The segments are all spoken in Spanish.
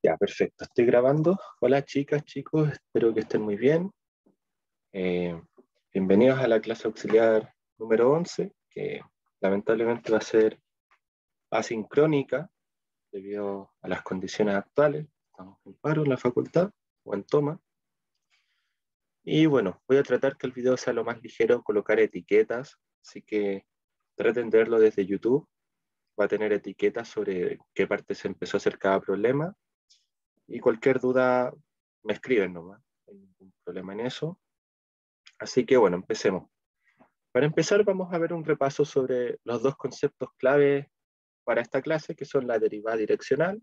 Ya, perfecto. Estoy grabando. Hola chicas, chicos, espero que estén muy bien. Eh, Bienvenidos a la clase auxiliar número 11, que lamentablemente va a ser asincrónica debido a las condiciones actuales. Estamos en paro en la facultad o en toma. Y bueno, voy a tratar que el video sea lo más ligero, colocar etiquetas, así que traten de verlo desde YouTube. Va a tener etiquetas sobre qué parte se empezó a hacer cada problema. Y cualquier duda me escriben nomás, no hay ningún problema en eso. Así que bueno, empecemos. Para empezar vamos a ver un repaso sobre los dos conceptos clave para esta clase, que son la derivada direccional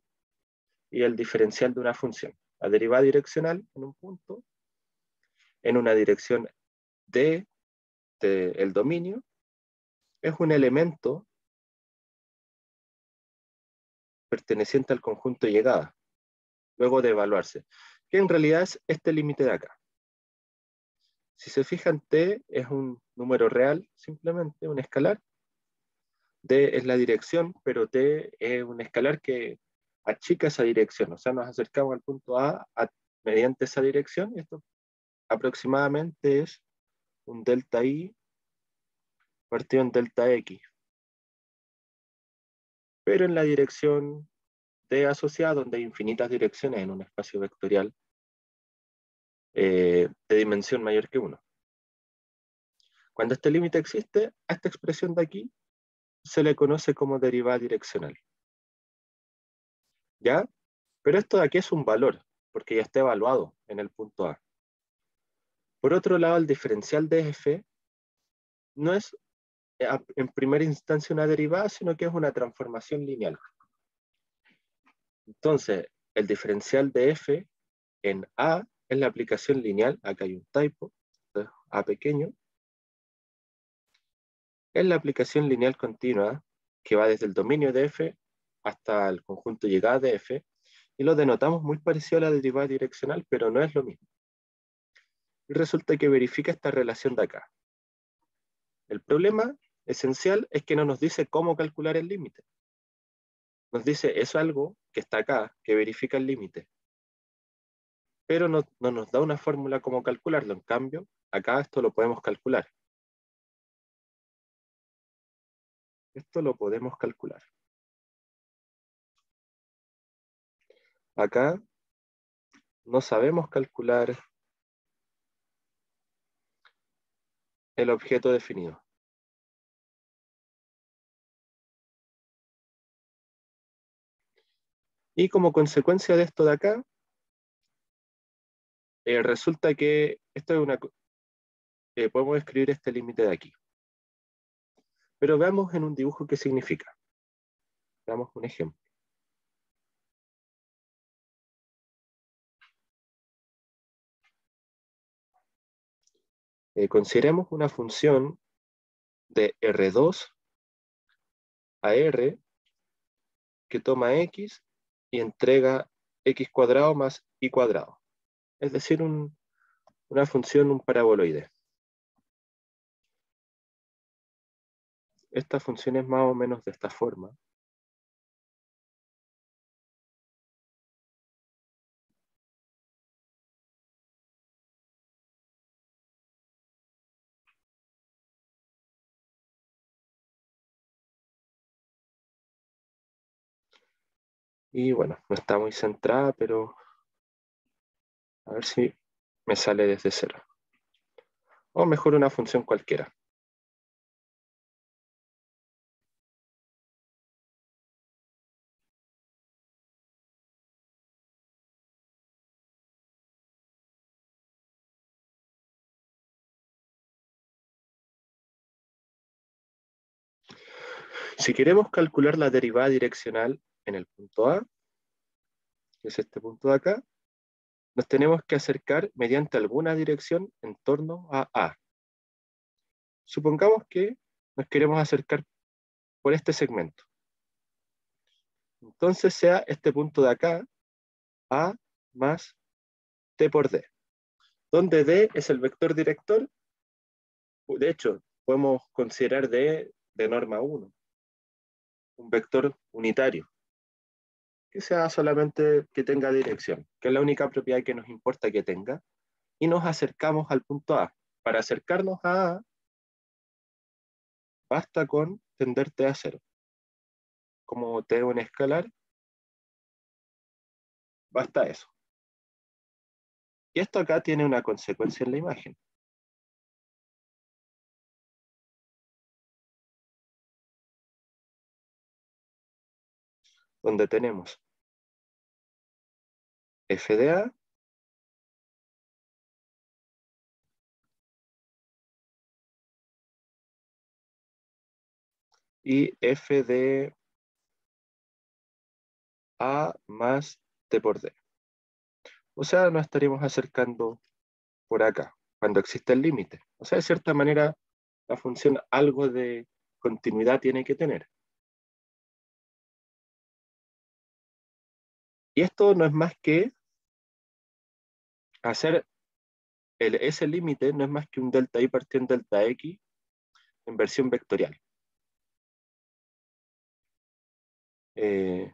y el diferencial de una función. La derivada direccional en un punto, en una dirección del dominio, es un elemento perteneciente al conjunto llegada, luego de evaluarse, que en realidad es este límite de acá. Si se fijan, t es un número real, simplemente un escalar. D es la dirección, pero t es un escalar que achica esa dirección. O sea, nos acercamos al punto mediante esa dirección. Y esto aproximadamente es un delta i partido en delta x. Pero en la dirección d asociada, donde hay infinitas direcciones en un espacio vectorial de dimensión mayor que 1. Cuando este límite existe, a esta expresión de aquí se le conoce como derivada direccional. ¿Ya? Pero esto de aquí es un valor, porque ya está evaluado en el punto A. Por otro lado, el diferencial de f no es en primera instancia una derivada, sino que es una transformación lineal. Entonces, el diferencial de f en A es la aplicación lineal, acá hay un typo, A pequeño, es la aplicación lineal continua que va desde el dominio de f hasta el conjunto llegada de f, y lo denotamos muy parecido a la derivada direccional, pero no es lo mismo. Y resulta que verifica esta relación de acá. El problema esencial es que no nos dice cómo calcular el límite. Nos dice, es algo que está acá, que verifica el límite, pero no nos da una fórmula cómo calcularlo. En cambio, acá esto lo podemos calcular. Esto lo podemos calcular. Acá no sabemos calcular el objeto definido. Y como consecuencia de esto de acá, resulta que esto es podemos escribir este límite de aquí. Pero veamos en un dibujo qué significa. Veamos un ejemplo. Consideremos una función de R2 a R que toma X y entrega X cuadrado más Y cuadrado. Es decir, una función, un paraboloide. Esta función es más o menos de esta forma. Y bueno, no está muy centrada, pero a ver si me sale desde cero. O mejor una función cualquiera. Si queremos calcular la derivada direccional en el punto A, que es este punto de acá, nos tenemos que acercar mediante alguna dirección en torno a A. Supongamos que nos queremos acercar por este segmento. Entonces sea este punto de acá, A más T por D, donde D es el vector director. De hecho, podemos considerar D de norma 1, un vector unitario. que sea solamente que tenga dirección, que es la única propiedad que nos importa que tenga, y nos acercamos al punto A. Para acercarnos a A, basta con tender T a 0. Como T es un escalar, basta eso. Y esto acá tiene una consecuencia en la imagen. Donde tenemos f de A y f de A más T por D. O sea, nos estaríamos acercando por acá, cuando existe el límite. O sea, de cierta manera, la función algo de continuidad tiene que tener. Y esto no es más que hacer ese límite, no es más que un delta y partiendo en delta x en versión vectorial. Eh,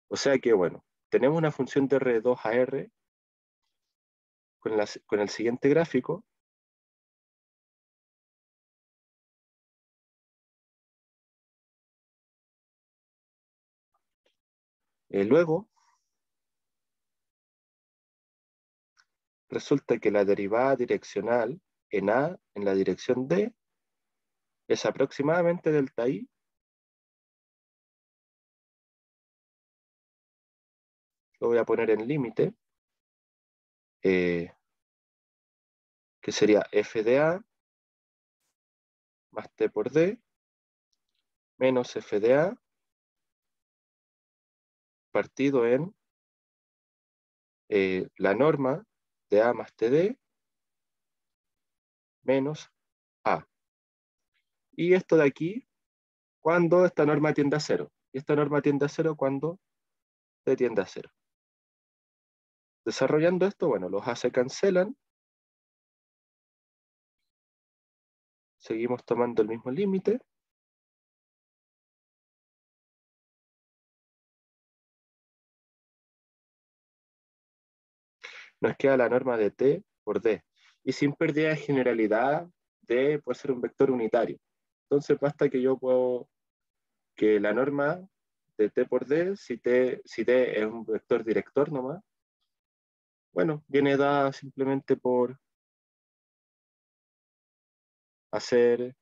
o sea que, bueno, tenemos una función de R2 a R con el siguiente gráfico. Luego, resulta que la derivada direccional en A, en la dirección D, es aproximadamente delta I lo voy a poner en límite, que sería f de A más T por D menos f de A partido en la norma de A más TD menos A. Y esto de aquí, cuando esta norma tiende a cero. Y esta norma tiende a cero cuando T tiende a cero. Desarrollando esto, bueno, los A se cancelan. Seguimos tomando el mismo límite. Nos queda la norma de T por D. Y sin pérdida de generalidad, D puede ser un vector unitario. Entonces basta que yo puedo, que la norma de T por D, si D es un vector director nomás, bueno, viene dada simplemente por hacer,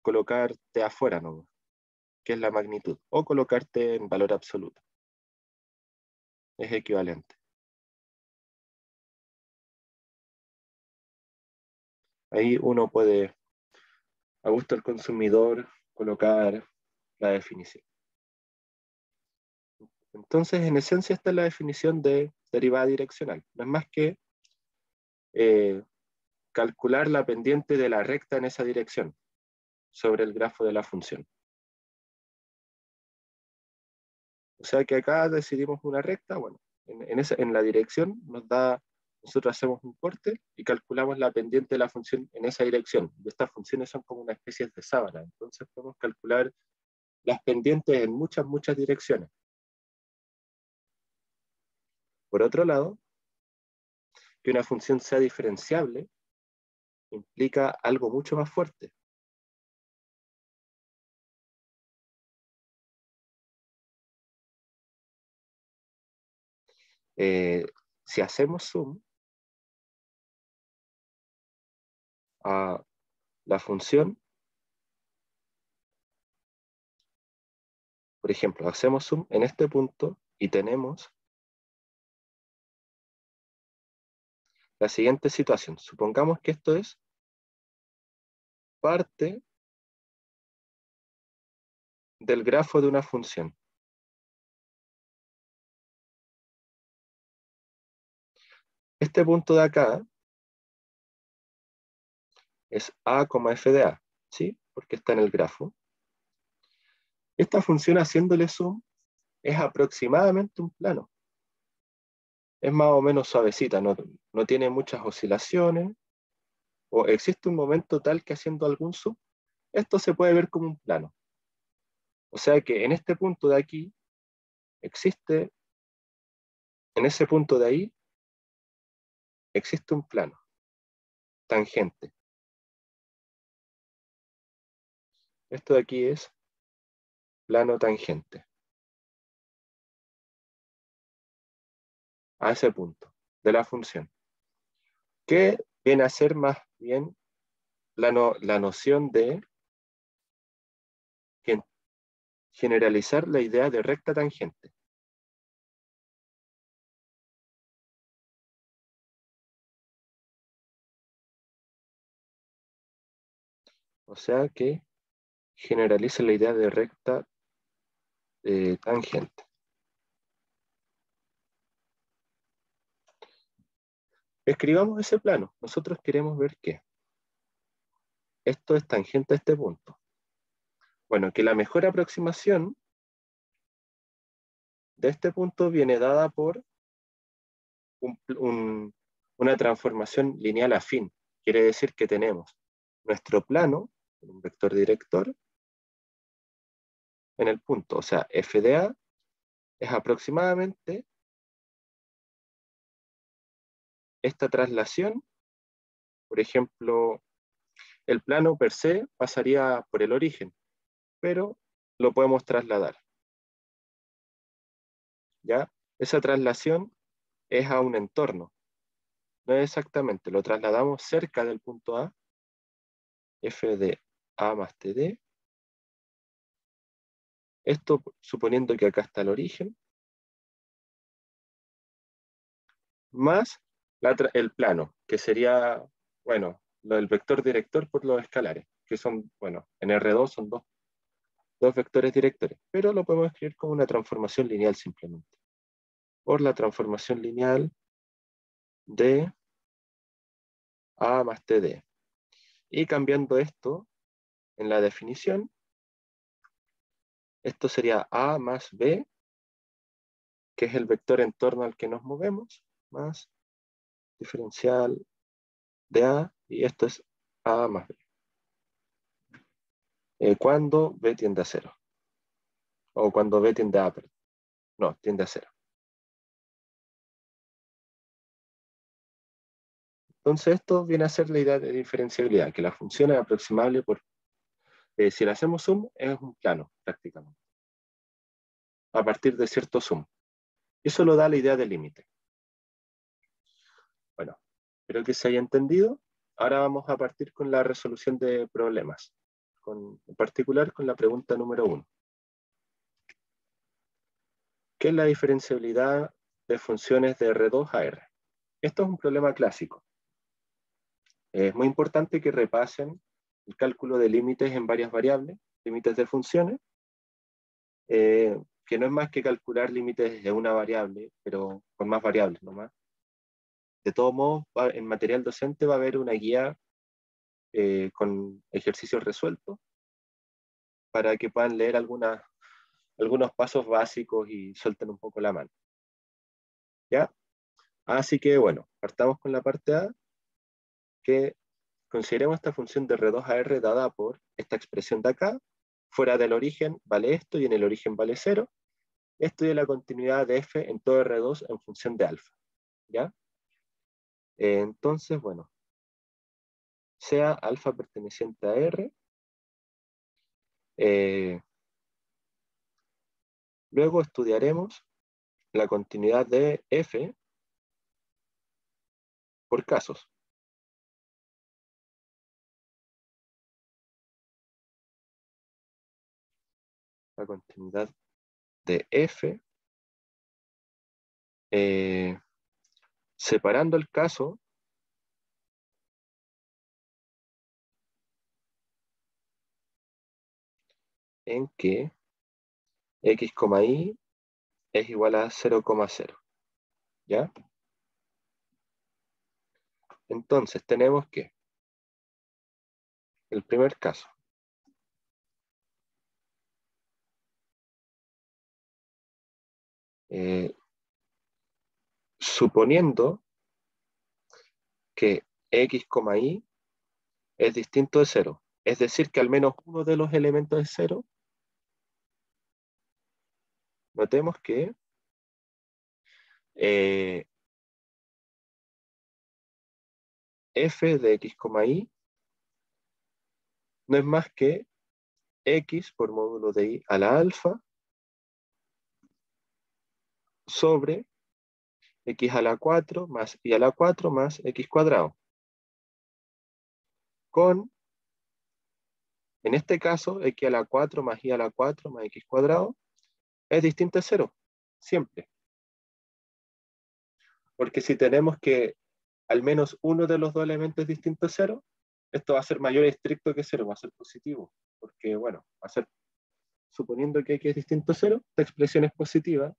colocarte afuera nomás, que es la magnitud, o colocarte en valor absoluto. Es equivalente. Ahí uno puede, a gusto del consumidor, colocar la definición. Entonces, en esencia, esta es la definición de derivada direccional. No es más que eh, calcular la pendiente de la recta en esa dirección sobre el grafo de la función. O sea que acá decidimos una recta, bueno, en la dirección nos da, nosotros hacemos un corte y calculamos la pendiente de la función en esa dirección. Y estas funciones son como una especie de sábana, entonces podemos calcular las pendientes en muchas, muchas direcciones. Por otro lado, que una función sea diferenciable implica algo mucho más fuerte. Si hacemos zoom a la función, por ejemplo, hacemos zoom en este punto y tenemos la siguiente situación. Supongamos que esto es parte del grafo de una función. Este punto de acá es a, f de a, ¿sí? Porque está en el grafo. Esta función haciéndole zoom es aproximadamente un plano. Es más o menos suavecita, no tiene muchas oscilaciones, o existe un momento tal que haciendo algún zoom, esto se puede ver como un plano. O sea que en este punto de aquí, existe, en ese punto de ahí, existe un plano tangente. Esto de aquí es plano tangente a ese punto de la función, que viene a ser más bien la noción de generalizar la idea de recta tangente. O sea que generaliza la idea de recta tangente. Escribamos ese plano. Nosotros queremos ver que esto es tangente a este punto. Bueno, que la mejor aproximación de este punto viene dada por una transformación lineal afín. Quiere decir que tenemos nuestro plano, un vector director, en el punto. O sea, f de a es aproximadamente esta traslación. Por ejemplo, el plano per se pasaría por el origen, pero lo podemos trasladar. ¿Ya? Esa traslación es a un entorno. No es exactamente, lo trasladamos cerca del punto A, f de a más td. Esto suponiendo que acá está el origen, más el plano, que sería, bueno, el vector director por los escalares, que son, bueno, en R2 son dos vectores directores, pero lo podemos escribir como una transformación lineal simplemente. Por la transformación lineal de A más TD. Y cambiando esto en la definición, esto sería A más B, que es el vector en torno al que nos movemos, más diferencial de A, y esto es A más B. Cuando B tiende a cero. O cuando B tiende a, perdón. No, tiende a cero. Entonces esto viene a ser la idea de diferenciabilidad, que la función es aproximable por, si le hacemos zoom, es un plano prácticamente, a partir de cierto zoom. Eso lo da la idea de límite. Bueno, espero que se haya entendido. Ahora vamos a partir con la resolución de problemas, en particular con la pregunta número 1. ¿Qué es la diferenciabilidad de funciones de R2 a R? Esto es un problema clásico. Es muy importante que repasen el cálculo de límites en varias variables, límites de funciones, que no es más que calcular límites de una variable, pero con más variables nomás. De todos modos, en material docente va a haber una guía con ejercicios resueltos para que puedan leer algunos pasos básicos y suelten un poco la mano. ¿Ya? Así que bueno, partamos con la parte A, que consideremos esta función de R2 a R dada por esta expresión de acá. Fuera del origen vale esto y en el origen vale 0. Estudia la continuidad de f en todo R2 en función de alfa. ¿Ya? Entonces, bueno, sea alfa perteneciente a R. Luego estudiaremos la continuidad de f por casos. La continuidad de f, separando el caso en que x, y es igual a 0,0. ¿Ya? Entonces tenemos que el primer caso, suponiendo que x, y es distinto de 0, es decir, que al menos uno de los elementos es 0, notemos que f de x, y no es más que x por módulo de y a la alfa sobre x a la 4 más y a la 4 más x cuadrado. Con, en este caso, x a la 4 más y a la 4 más x cuadrado es distinto a 0, siempre. Porque si tenemos que al menos uno de los dos elementos es distinto a 0, esto va a ser mayor y estricto que 0, va a ser positivo. Porque, bueno, va a ser, suponiendo que x es distinto a 0, esta expresión es positiva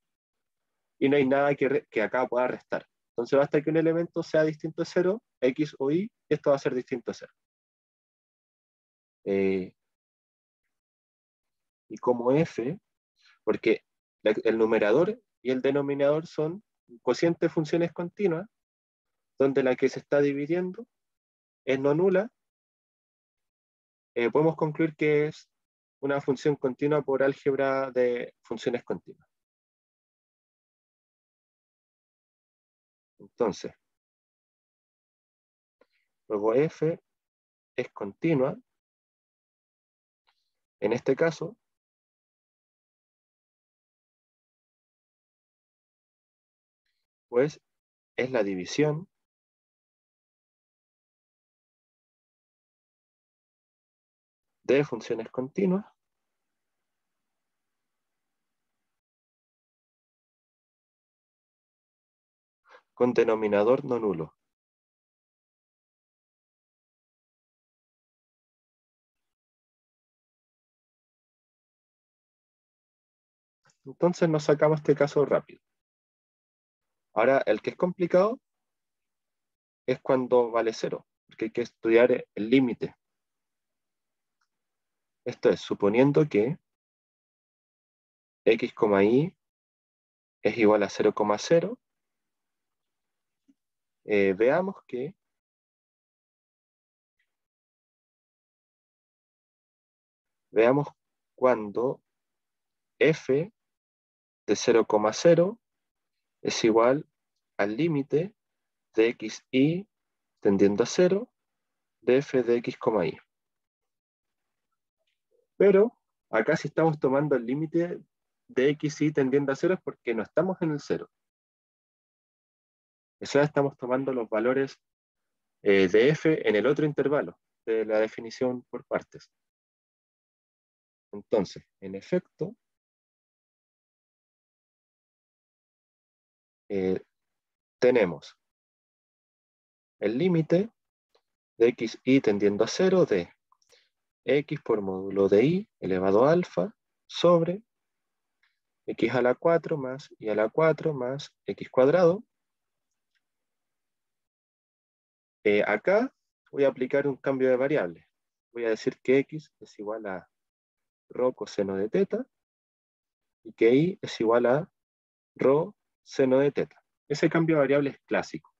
y no hay nada que acá pueda restar. Entonces basta que un elemento sea distinto a 0, x o y, esto va a ser distinto a 0. Y como f, porque el numerador y el denominador son cocientes de funciones continuas, donde la que se está dividiendo es no nula, podemos concluir que es una función continua por álgebra de funciones continuas. Entonces, luego f es continua, en este caso, pues es la división de funciones continuas con denominador no nulo. Entonces nos sacamos este caso rápido. Ahora, el que es complicado es cuando vale 0, porque hay que estudiar el límite. Esto es, suponiendo que x, y es igual a 0,0, veamos cuando f de 0,0 es igual al límite de x, y tendiendo a 0 de f de x, y. Pero acá si estamos tomando el límite de x, y tendiendo a 0 es porque no estamos en el 0. O sea, estamos tomando los valores de f en el otro intervalo de la definición por partes. Entonces, en efecto, tenemos el límite de x, y tendiendo a 0 de x por módulo de y elevado a alfa sobre x a la 4 más y a la 4 más x cuadrado. Acá voy a aplicar un cambio de variable. Voy a decir que x es igual a rho coseno de teta y que y es igual a rho seno de teta. Ese cambio de variable es clásico,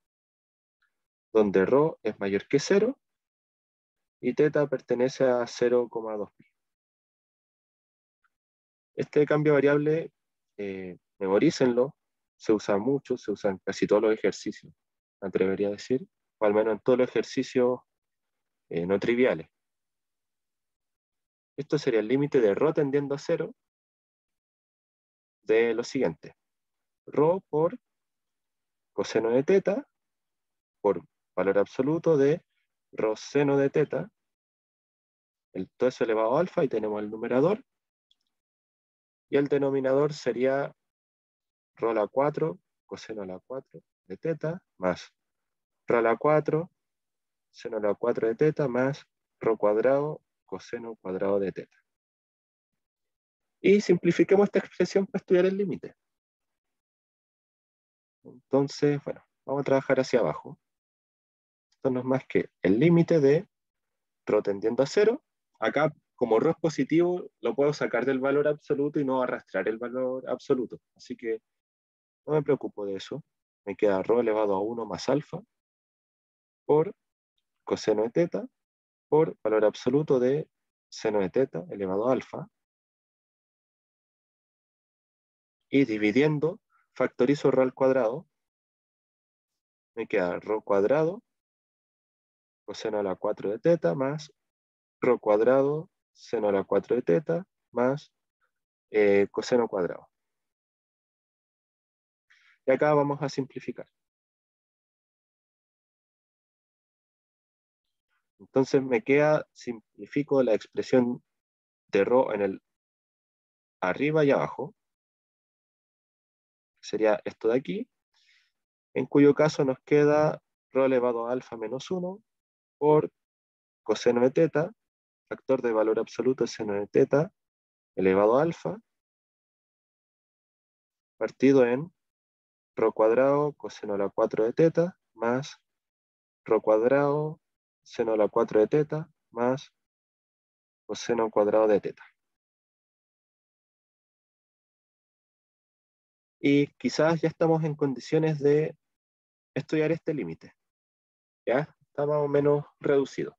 donde rho es mayor que 0 y teta pertenece a 0,2 pi. Este cambio de variable, memorícenlo, se usa mucho, se usa en casi todos los ejercicios, me atrevería a decir, o al menos en todos los ejercicios no triviales. Esto sería el límite de rho tendiendo a 0 de lo siguiente. Rho por coseno de teta por valor absoluto de rho seno de teta, todo eso elevado a alfa, y tenemos el numerador, y el denominador sería rho a la 4 coseno a la 4 de teta más rho a la 4 seno a la 4 de teta más rho cuadrado coseno cuadrado de teta. Y simplifiquemos esta expresión para estudiar el límite. Entonces, bueno, vamos a trabajar hacia abajo. Esto no es más que el límite de rho tendiendo a 0. Acá, como rho es positivo, lo puedo sacar del valor absoluto y no arrastrar el valor absoluto. Así que no me preocupo de eso. Me queda rho elevado a 1 más alfa por coseno de teta por valor absoluto de seno de teta elevado a alfa. Y dividiendo, factorizo rho al cuadrado, me queda rho cuadrado coseno a la 4 de teta más rho cuadrado seno a la 4 de teta más coseno cuadrado. Y acá vamos a simplificar. Entonces me queda, simplifico la expresión de rho en el arriba y abajo. Sería esto de aquí, en cuyo caso nos queda rho elevado a alfa menos 1 por coseno de teta, factor de valor absoluto es seno de teta elevado a alfa, partido en rho cuadrado coseno a la 4 de teta más rho cuadrado seno a la 4 de teta más coseno cuadrado de teta. Y quizás ya estamos en condiciones de estudiar este límite. ¿Ya? Está más o menos reducido.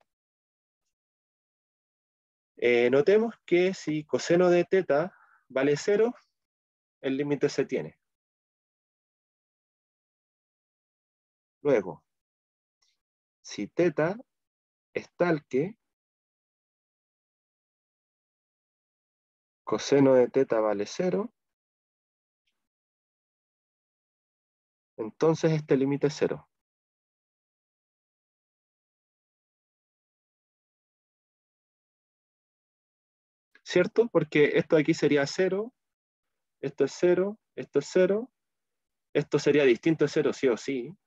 Notemos que si coseno de teta vale 0, el límite se tiene. Luego, si teta es tal que coseno de teta vale 0, entonces este límite es 0. ¿Cierto? Porque esto aquí sería 0, esto es 0, esto es 0, esto sería distinto de 0 sí o sí.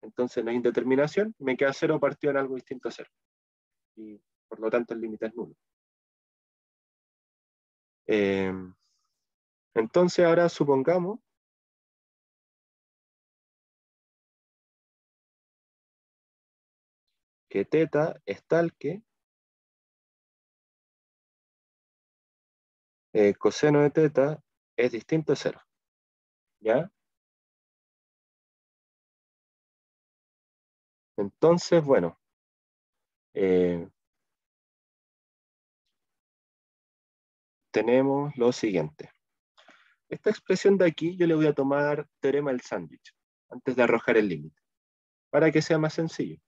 Entonces no hay indeterminación, me queda 0 partido en algo distinto a 0. Y por lo tanto el límite es nulo. Eh, entonces ahora supongamos que teta es tal que coseno de teta es distinto de 0. ¿Ya? Entonces, bueno, eh, tenemos lo siguiente. Esta expresión de aquí yo le voy a tomar teorema del sándwich antes de arrojar el límite, para que sea más sencillo.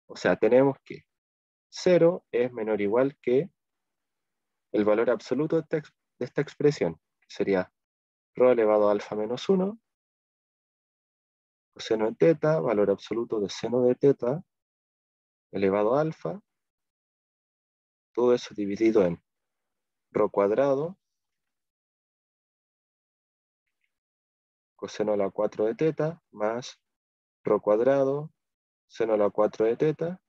O sea, tenemos que 0 es menor o igual que el valor absoluto de esta expresión, que sería rho elevado a alfa menos 1, coseno de teta, valor absoluto de seno de teta, elevado a alfa, todo eso dividido en rho cuadrado, coseno a la 4 de teta, más rho cuadrado, seno a la 4 de teta,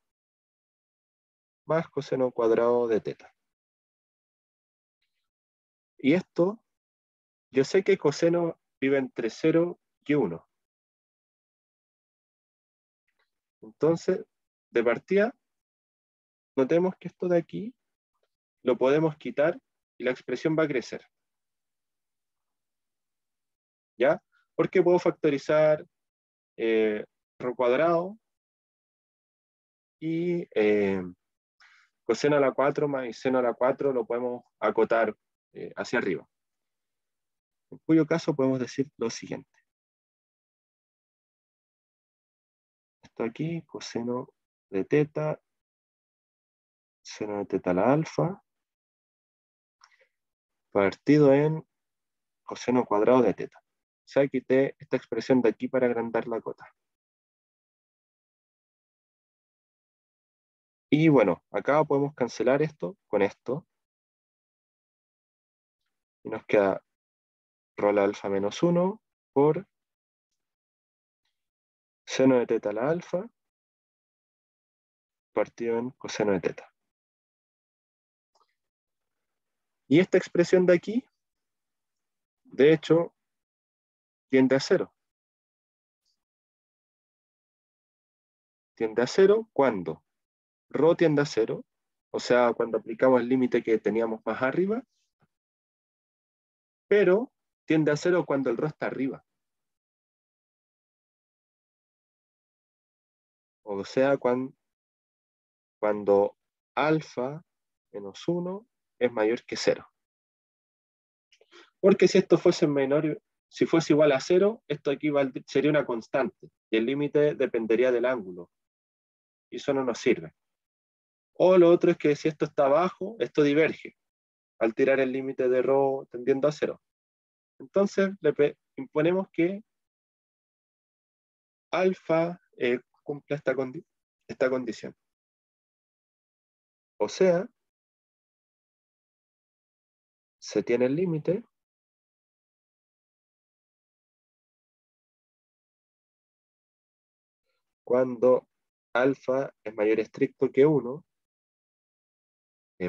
más coseno cuadrado de teta. Y esto, yo sé que coseno vive entre 0 y 1. Entonces, de partida, notemos que esto de aquí lo podemos quitar y la expresión va a crecer. ¿Ya? Porque puedo factorizar rho cuadrado y coseno a la 4 más seno a la 4 lo podemos acotar hacia arriba. En cuyo caso podemos decir lo siguiente. Esto aquí, coseno de teta, seno de teta a la alfa, partido en coseno cuadrado de teta. O sea, quité esta expresión de aquí para agrandar la cota. Y bueno, acá podemos cancelar esto con esto. Y nos queda rho a la alfa menos 1 por seno de teta a la alfa partido en coseno de teta. Y esta expresión de aquí, de hecho, tiende a 0. Tiende a 0 cuando rho tiende a 0, o sea, cuando aplicamos el límite que teníamos más arriba, pero tiende a 0 cuando el rho está arriba. O sea, cuando alfa menos 1 es mayor que 0. Porque si esto fuese menor, si fuese igual a 0, esto aquí sería una constante y el límite dependería del ángulo. Y eso no nos sirve. O lo otro es que si esto está abajo, esto diverge al tirar el límite de ρ tendiendo a 0. Entonces le imponemos que alfa cumpla esta condición. O sea, se tiene el límite cuando alfa es mayor estricto que 1,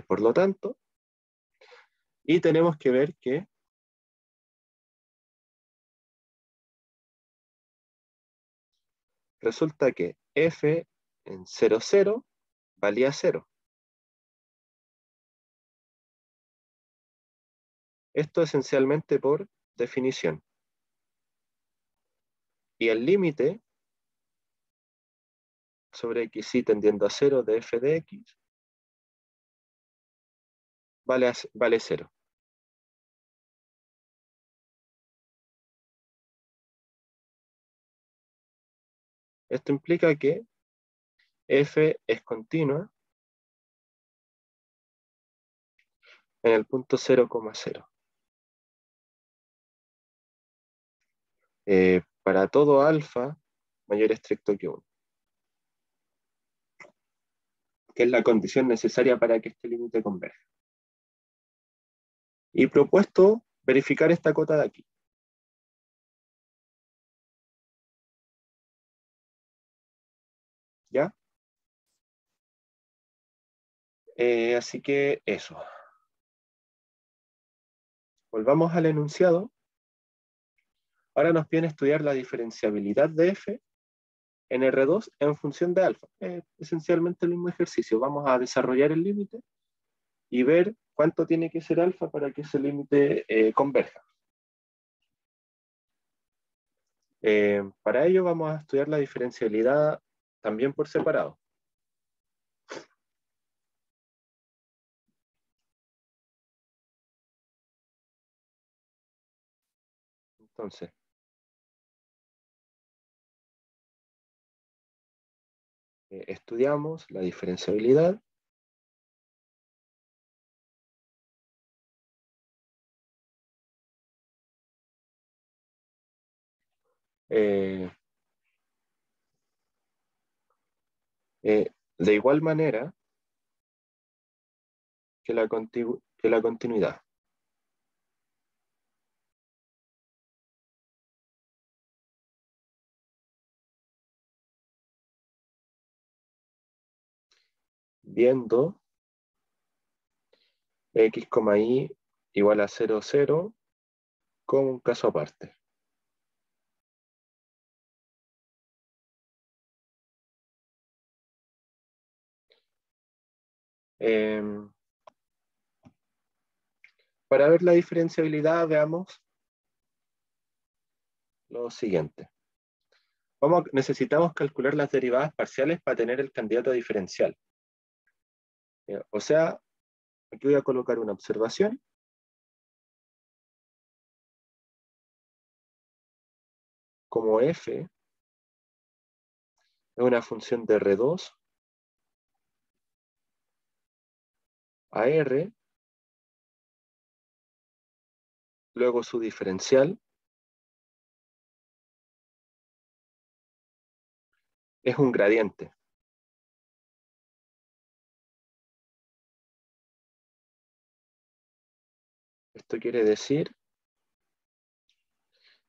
por lo tanto, y tenemos que ver que resulta que f en 0, 0 valía 0. Esto esencialmente por definición. Y el límite sobre xy tendiendo a 0 de f de x vale 0. Esto implica que f es continua en el punto 0,0. Para todo alfa mayor estricto que 1, que es la condición necesaria para que este límite converja. Y propuesto verificar esta cota de aquí. ¿Ya? Así que eso. Volvamos al enunciado. Ahora nos viene a estudiar la diferenciabilidad de f en R2 en función de alfa. Esencialmente el mismo ejercicio. Vamos a desarrollar el límite y ver cuánto tiene que ser alfa para que ese límite converja. Para ello vamos a estudiar la diferenciabilidad también por separado. Entonces, estudiamos la diferenciabilidad de igual manera que la continuidad. Viendo x, y igual a 0, 0 como un caso aparte. Para ver la diferenciabilidad, veamos lo siguiente. Necesitamos calcular las derivadas parciales para tener el candidato diferencial. O sea, aquí voy a colocar una observación. Como f es una función de R2 a R, luego su diferencial es un gradiente. Esto quiere decir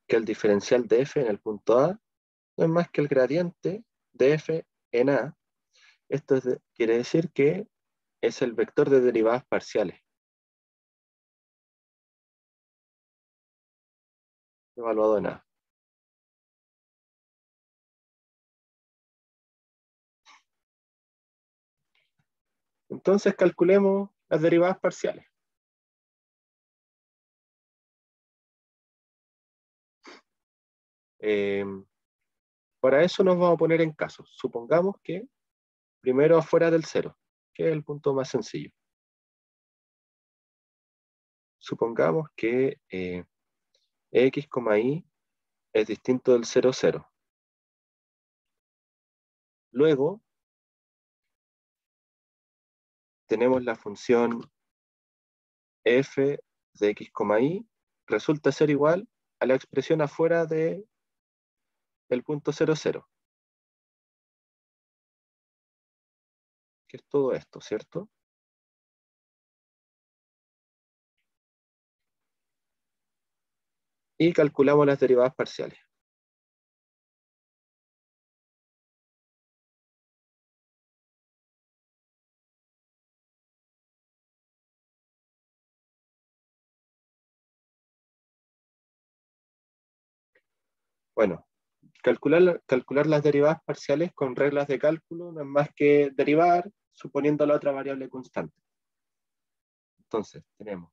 que el diferencial de f en el punto A no es más que el gradiente de f en A. Esto quiere decir que es el vector de derivadas parciales evaluado en A. Entonces calculemos las derivadas parciales. Para eso nos vamos a poner en casos. Supongamos que primero afuera del 0, que es el punto más sencillo. supongamos que x, y es distinto del 0, 0. Luego, tenemos la función f de x, y, resulta ser igual a la expresión afuera del punto 0, 0, que es todo esto, ¿cierto? Y calculamos las derivadas parciales. Bueno, calcular las derivadas parciales con reglas de cálculo no es más que derivar suponiendo la otra variable constante. Entonces, tenemos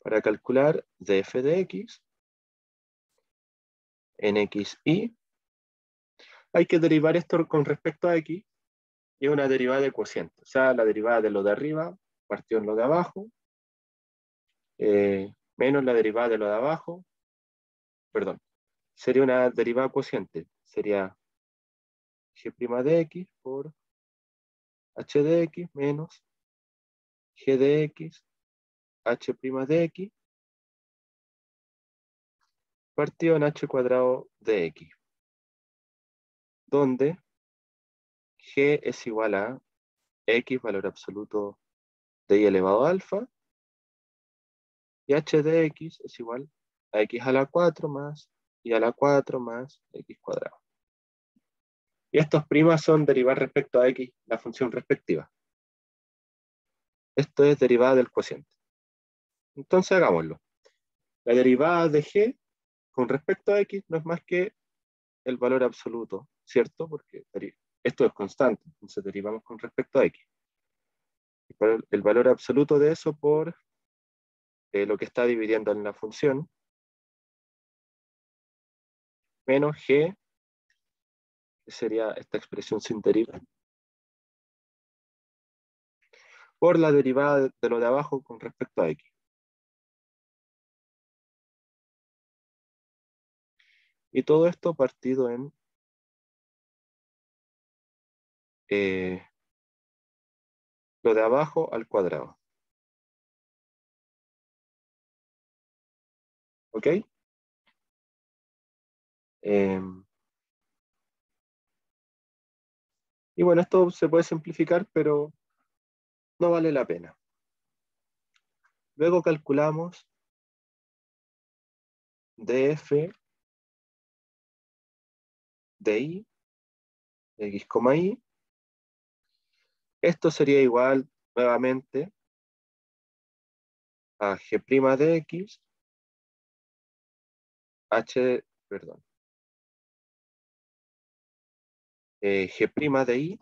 para calcular df de x en xy, hay que derivar esto con respecto a x y es una derivada de cociente. O sea, la derivada de lo de arriba partió en lo de abajo, menos la derivada de lo de abajo, perdón, sería una derivada cociente. Sería g' de x por h de x menos g de x, h' de x, partido en h cuadrado de x, donde g es igual a x, valor absoluto de y elevado a alfa, y h de x es igual a x a la 4 más y a la 4 más x cuadrado. Y estos primas son derivar respecto a x, la función respectiva. Esto es derivada del cociente. Entonces hagámoslo. La derivada de g con respecto a x no es más que el valor absoluto, ¿cierto? Porque esto es constante, entonces derivamos con respecto a x. El valor absoluto de eso por lo que está dividiendo en la función, menos g, que sería esta expresión sin derivar, por la derivada de lo de abajo con respecto a x. Y todo esto partido en lo de abajo al cuadrado. ¿Ok? Y bueno, esto se puede simplificar, pero no vale la pena. Luego calculamos df de y, de x, y. Esto sería igual nuevamente a g' de x, perdón, g' de y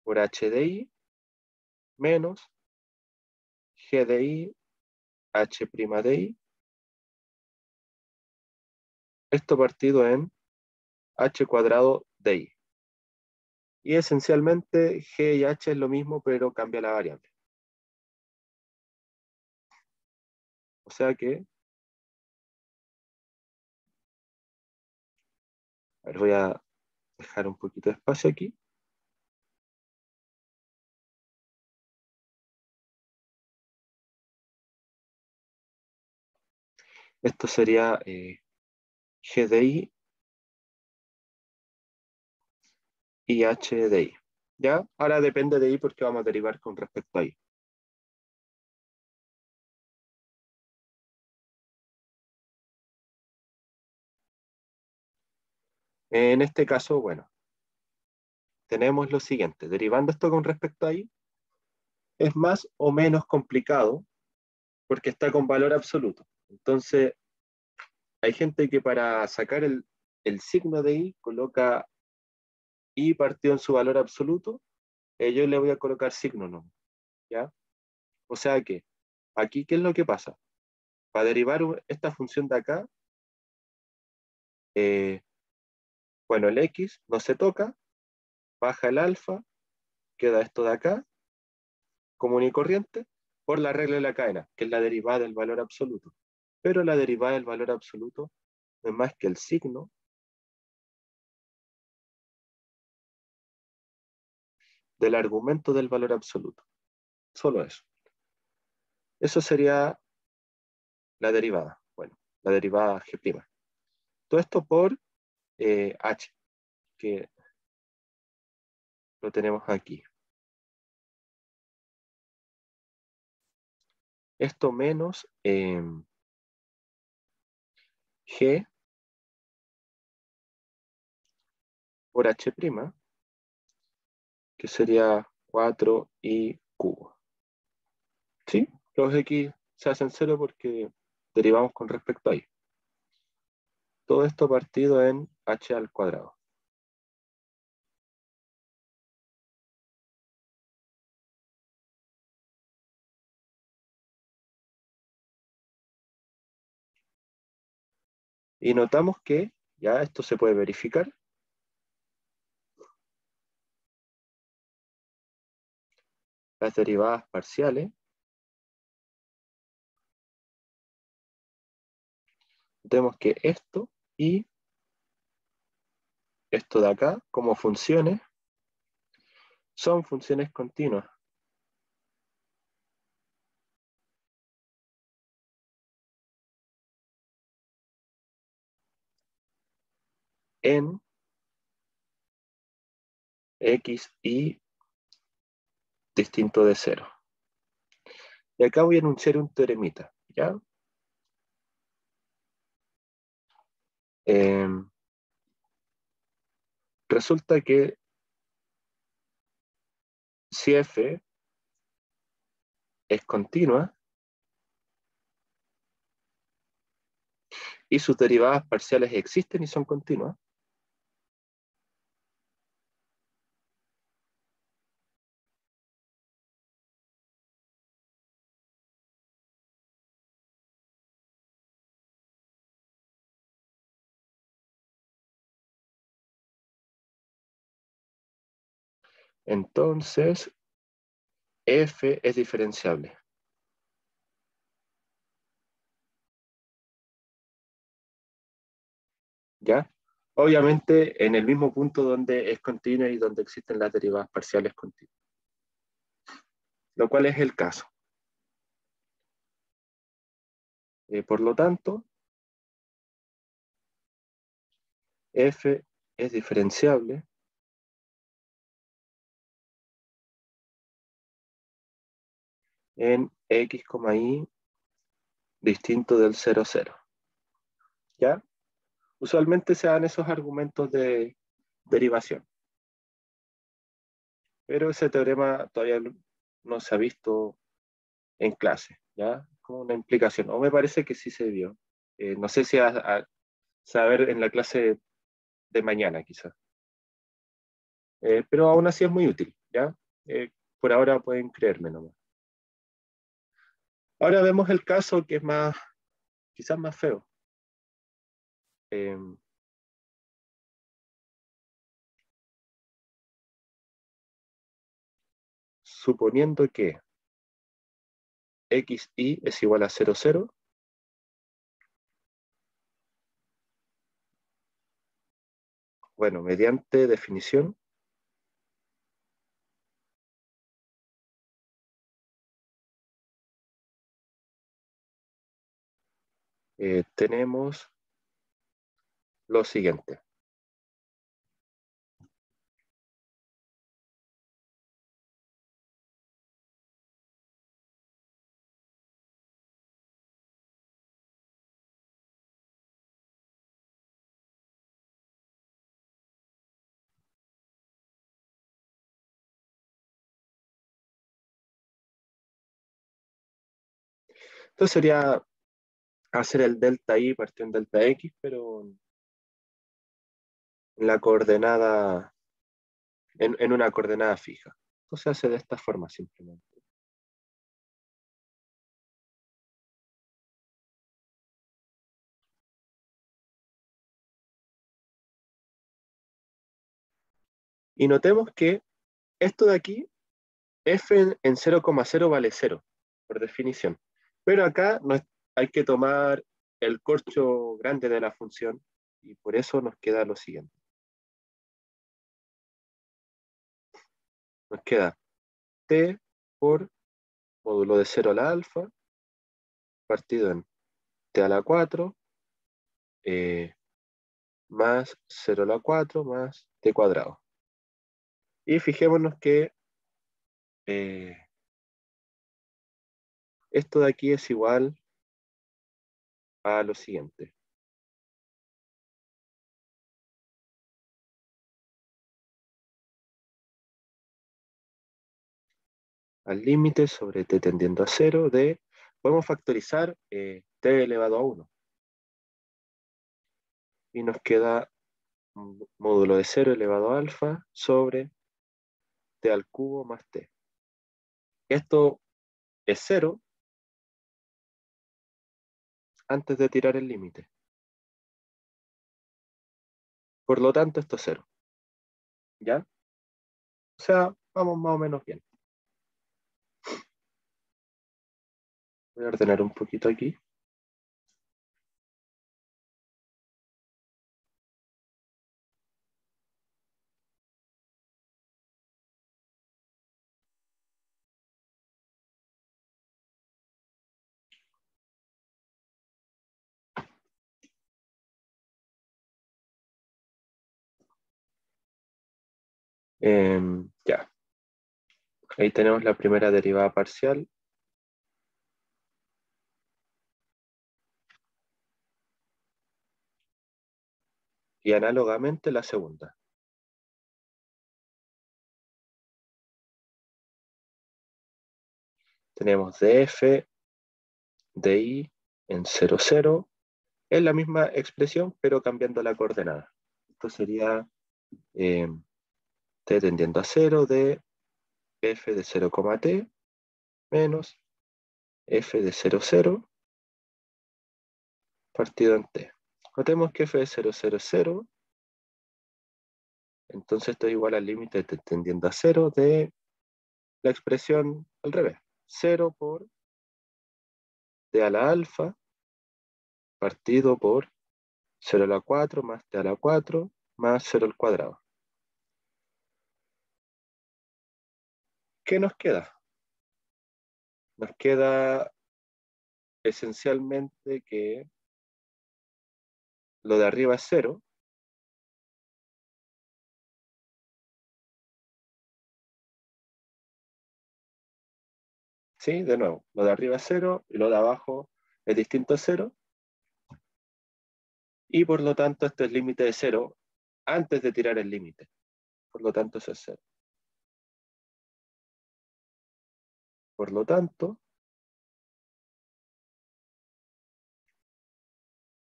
por h de y menos g de y, h' de y. Esto partido en h cuadrado de y. Y esencialmente g y h es lo mismo, pero cambia la variable. O sea que, a ver, voy a dejar un poquito de espacio aquí. Esto sería g de y h de y. ¿Ya? Ahora depende de y porque vamos a derivar con respecto a y. En este caso, bueno, tenemos lo siguiente. Derivando esto con respecto a y, es más o menos complicado porque está con valor absoluto. Entonces, hay gente que para sacar el signo de y coloca y partido en su valor absoluto. Yo le voy a colocar signo, ¿no? ¿Ya? O sea que, aquí, ¿qué es lo que pasa? Para derivar esta función de acá, bueno, el x no se toca, baja el alfa, queda esto de acá, común y corriente, por la regla de la cadena, que es la derivada del valor absoluto. Pero la derivada del valor absoluto no es más que el signo del argumento del valor absoluto. Solo eso. Eso sería la derivada. Bueno, la derivada G'. Todo esto por H, que lo tenemos aquí. Esto menos G por H', que sería 4i cubo. ¿Sí? Los X se hacen cero porque derivamos con respecto a y. Todo esto partido en H al cuadrado. Y notamos que ya esto se puede verificar. Las derivadas parciales. Notemos que esto y esto de acá, como funciones, son funciones continuas. En X y distinto de cero. Y acá voy a enunciar un teoremita, ¿ya? Eh, Resulta que si f es continua y sus derivadas parciales existen y son continuas, entonces f es diferenciable. ¿Ya? Obviamente en el mismo punto donde es continua y donde existen las derivadas parciales continuas, lo cual es el caso. Por lo tanto, f es diferenciable en x, y distinto del 0, 0. ¿Ya? Usualmente se dan esos argumentos de derivación, pero ese teorema todavía no se ha visto en clase, ¿ya? Como una implicación, o me parece que sí se vio. No sé si se va a ver en la clase de mañana, quizás. Pero aún así es muy útil, ¿ya? Por ahora pueden creerme nomás. Ahora vemos el caso que es más, quizás más feo. Eh, Suponiendo que xy es igual a 0, 0, bueno, mediante definición, tenemos lo siguiente. Entonces sería hacer el delta y partiendo en delta x, pero en la coordenada, en una coordenada fija. Entonces se hace de esta forma simplemente. Y notemos que Esto de aquí, f en 0,0 vale 0, por definición. Pero acá hay que tomar el corcho grande de la función y por eso nos queda lo siguiente. Nos queda t por módulo de 0 a la alfa partido en t a la 4 más 0 a la 4 más t cuadrado. Y fijémonos que esto de aquí es igual a lo siguiente. Al límite sobre t tendiendo a 0 de, podemos factorizar t elevado a 1. Y nos queda un módulo de 0 elevado a alfa sobre t al cubo más t. Esto es 0 antes de tirar el límite. Por lo tanto, esto es 0. ¿Ya? O sea, vamos más o menos bien. Voy a ordenar un poquito aquí. Ya. Ahí tenemos la primera derivada parcial. Y análogamente la segunda. Tenemos df de i en 0, 0. Es la misma expresión, pero cambiando la coordenada. Esto sería t tendiendo a 0 de f de 0, t menos f de 0, 0 partido en t. Notemos que f de 0, 0 es 0. Entonces esto es igual al límite de t tendiendo a 0 de la expresión al revés. 0 por t a la alfa partido por 0 a la 4 más t a la 4 más 0 al cuadrado. ¿Qué nos queda? Nos queda esencialmente que lo de arriba es 0. ¿Sí? De nuevo, lo de arriba es 0 y lo de abajo es distinto a 0. Y por lo tanto, esto es límite de 0 antes de tirar el límite. Por lo tanto, eso es 0. Por lo tanto,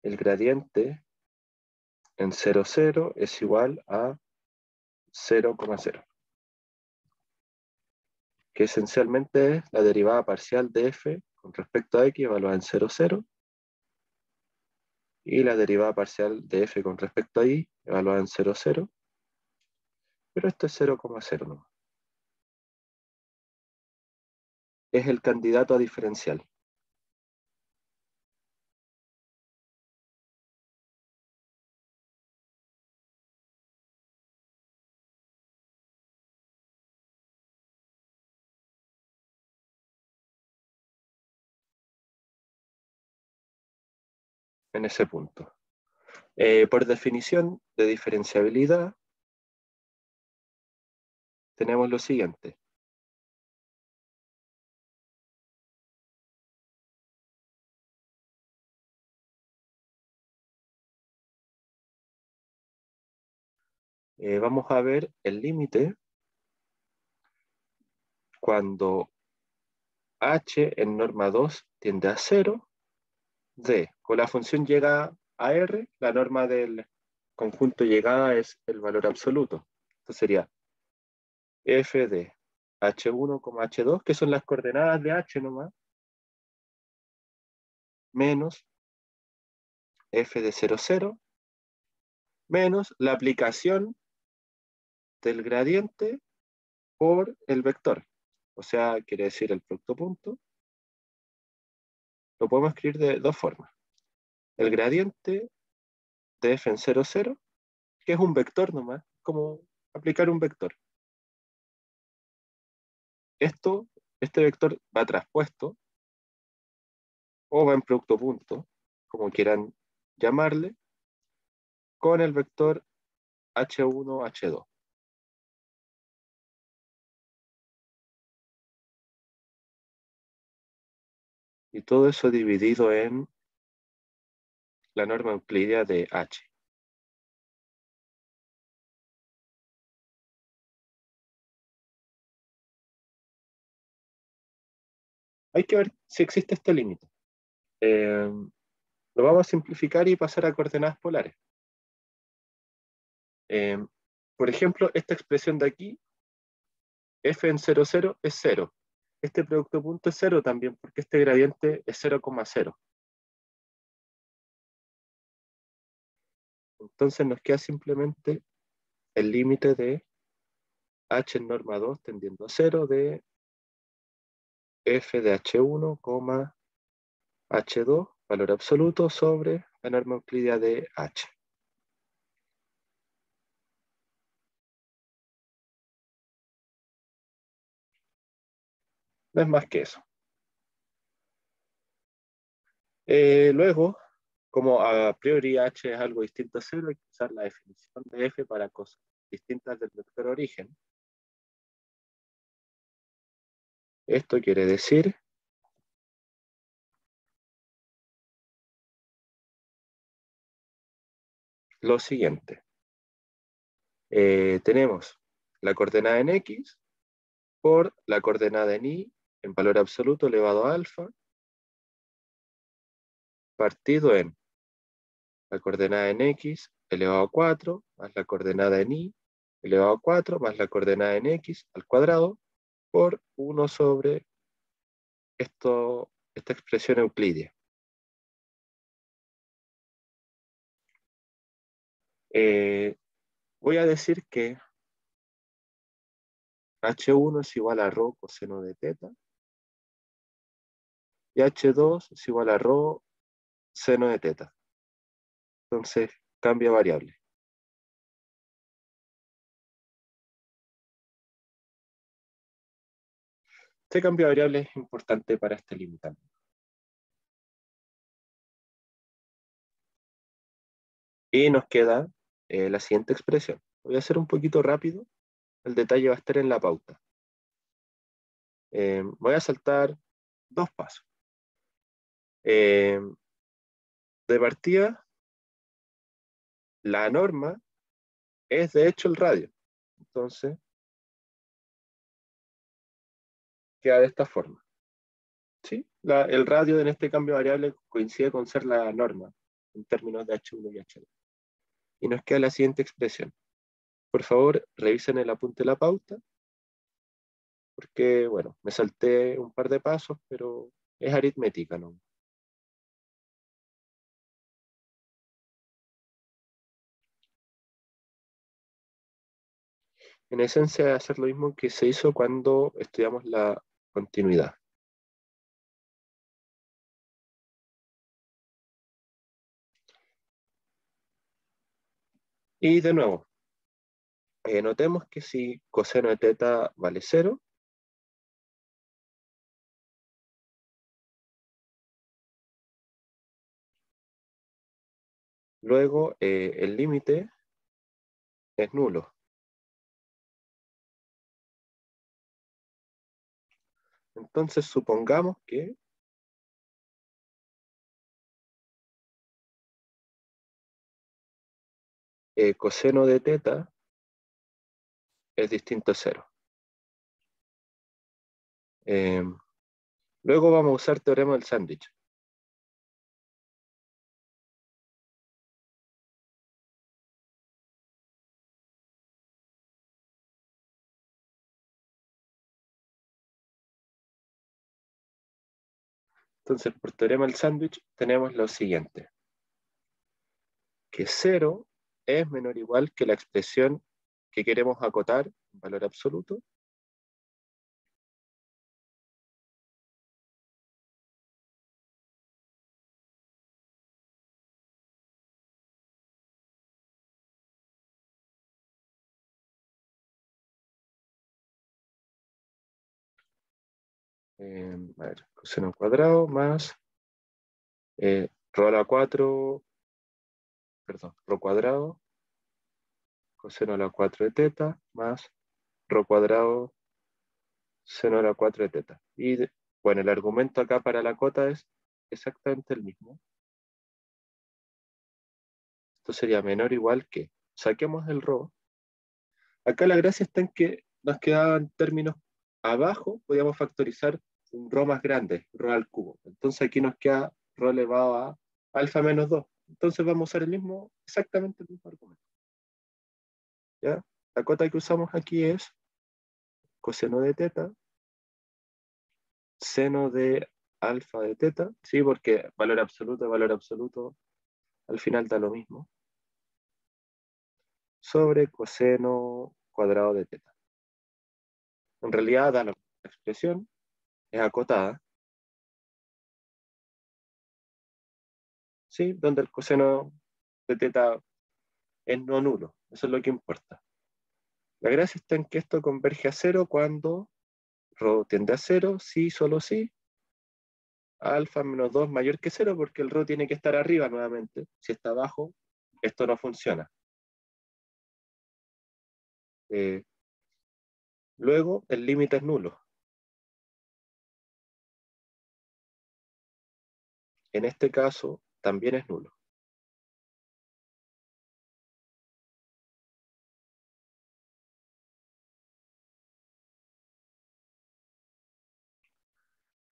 el gradiente en 0, 0 es igual a 0,0, que esencialmente es la derivada parcial de f con respecto a x evaluada en 0, 0, y la derivada parcial de f con respecto a y evaluada en 0, 0, pero esto es 0,0 nomás. Es el candidato a diferencial. En ese punto. Por definición de diferenciabilidad, tenemos lo siguiente. Vamos a ver el límite cuando h en norma 2 tiende a 0, de, con la función llega a r, la norma del conjunto llegada es el valor absoluto. Esto sería f de h1, h2, que son las coordenadas de h nomás, menos f de 0, 0, menos la aplicación del gradiente por el vector. O sea, quiere decir el producto punto. Lo podemos escribir de dos formas. El gradiente de f en 0, 0, que es un vector nomás, como aplicar un vector. Este vector va traspuesto o va en producto punto, como quieran llamarle, con el vector h1, h2. Y todo eso dividido en la norma euclídea de h. Hay que ver si existe este límite. Lo vamos a simplificar y pasar a coordenadas polares. Eh, por ejemplo, esta expresión de aquí, f en 0, 0 es 0. Este producto punto es 0 también, porque este gradiente es 0,0. Entonces nos queda simplemente el límite de h en norma 2 tendiendo a 0 de f de h1, h2, valor absoluto, sobre la norma euclídea de h. No es más que eso. Luego, como a priori h es algo distinto a 0, hay que usar la definición de f para cosas distintas del vector origen. Esto quiere decir lo siguiente. Tenemos la coordenada en x por la coordenada en y en valor absoluto elevado a alfa, partido en la coordenada en x elevado a 4, más la coordenada en y elevado a 4, más la coordenada en x al cuadrado, por 1 sobre esta expresión euclídea. Voy a decir que h1 es igual a rho coseno de teta y h2 es igual a rho seno de teta. Entonces, cambia variable. Este cambio de variable es importante para este limitante. Y nos queda la siguiente expresión. Voy a hacer un poquito rápido. El detalle va a estar en la pauta. Voy a saltar dos pasos. Eh, de partida, la norma es de hecho el radio. Entonces, queda de esta forma. ¿Sí? El radio en este cambio de variable coincide con ser la norma en términos de H1 y H2. Y nos queda la siguiente expresión. Por favor, revisen el apunte de la pauta, porque, bueno, me salté un par de pasos, pero es aritmética, ¿no? En esencia, es hacer lo mismo que se hizo cuando estudiamos la continuidad. Y de nuevo, notemos que si coseno de teta vale 0, luego el límite es nulo. Entonces supongamos que coseno de teta es distinto a 0. Luego vamos a usar teorema del sándwich. Entonces, por teorema del sándwich tenemos lo siguiente. Que 0 es menor o igual que la expresión que queremos acotar en valor absoluto, A ver, coseno al cuadrado más rho a la 4, perdón, rho cuadrado, coseno a la 4 de teta, más rho cuadrado, seno a la 4 de teta. Y bueno, el argumento acá para la cota es exactamente el mismo. Esto sería menor o igual que, saquemos el rho. Acá la gracia está en que nos quedaban términos abajo, podíamos factorizar un rho más grande, rho al cubo. Entonces aquí nos queda rho elevado a alfa menos 2. Entonces vamos a usar exactamente el mismo argumento. ¿Ya? La cota que usamos aquí es coseno de teta, seno de alfa de teta, ¿sí? Porque valor absoluto, al final da lo mismo, sobre coseno cuadrado de teta. En realidad da la expresión, es acotada, ¿sí? Donde el coseno de teta es no nulo, eso es lo que importa. La gracia está en que esto converge a cero cuando ρ tiende a cero, sí, solo sí, alfa menos 2 mayor que cero, porque el ρ tiene que estar arriba nuevamente. Si está abajo, esto no funciona. Luego, el límite es nulo. En este caso, también es nulo.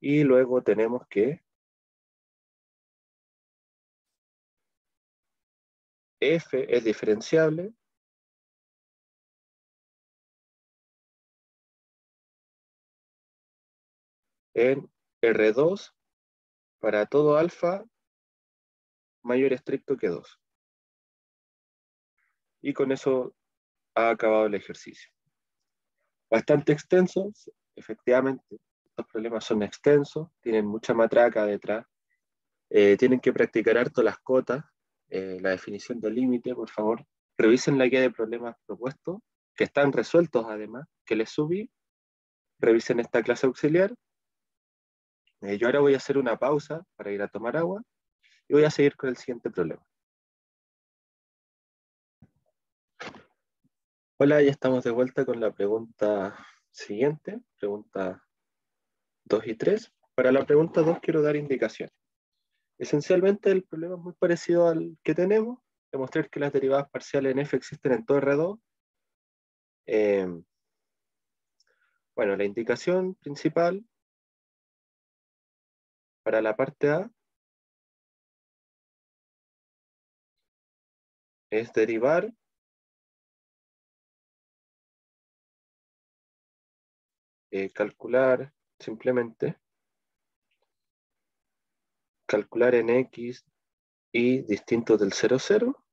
Y luego tenemos que f es diferenciable en R2 para todo alfa mayor estricto que 2. Y con eso ha acabado el ejercicio. Bastante extenso, efectivamente. Estos problemas son extensos, tienen mucha matraca detrás. Tienen que practicar harto las cotas, la definición del límite, por favor. Revisen la guía de problemas propuestos, que están resueltos además, que les subí. Revisen esta clase auxiliar. Yo ahora voy a hacer una pausa para ir a tomar agua y voy a seguir con el siguiente problema. Hola, ya estamos de vuelta con la pregunta siguiente, pregunta 2 y 3. Para la pregunta 2 quiero dar indicaciones. Esencialmente el problema es muy parecido al que tenemos, demostrar que las derivadas parciales en f existen en todo R2. Bueno, la indicación principal para la parte A es derivar calcular simplemente, calcular en X y distinto del 0, 0,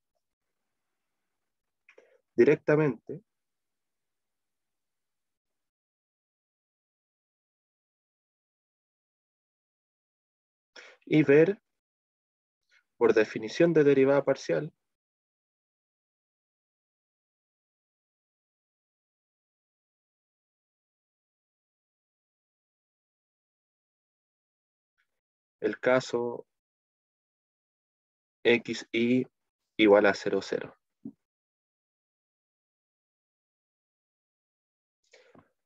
directamente y ver, por definición de derivada parcial, el caso xy igual a 0, 0.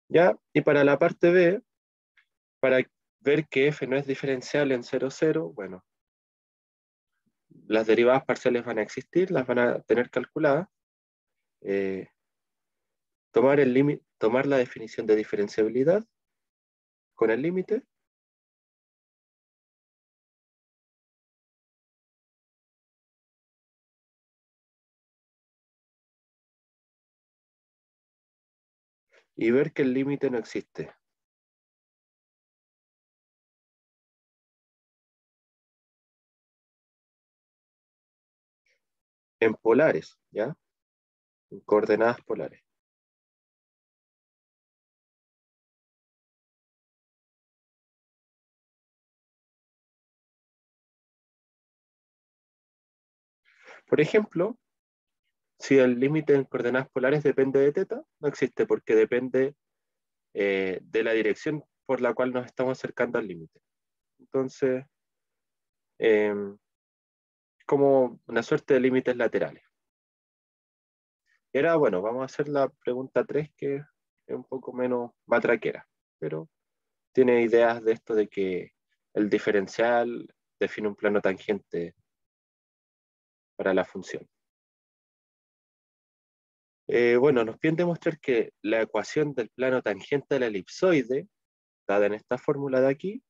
¿Ya? Y para la parte B, para ver que f no es diferenciable en 0, 0, bueno, las derivadas parciales van a existir, las van a tener calculadas. Tomar la definición de diferenciabilidad con el límite y ver que el límite no existe. En polares, ¿ya? En coordenadas polares. Por ejemplo, si el límite en coordenadas polares depende de teta, no existe porque depende de la dirección por la cual nos estamos acercando al límite. Entonces, eh, como una suerte de límites laterales. Y ahora, bueno, vamos a hacer la pregunta 3, que es un poco menos matraquera, pero tiene ideas de esto de que el diferencial define un plano tangente para la función. Bueno, nos piden demostrar que la ecuación del plano tangente del elipsoide, dada en esta fórmula de aquí,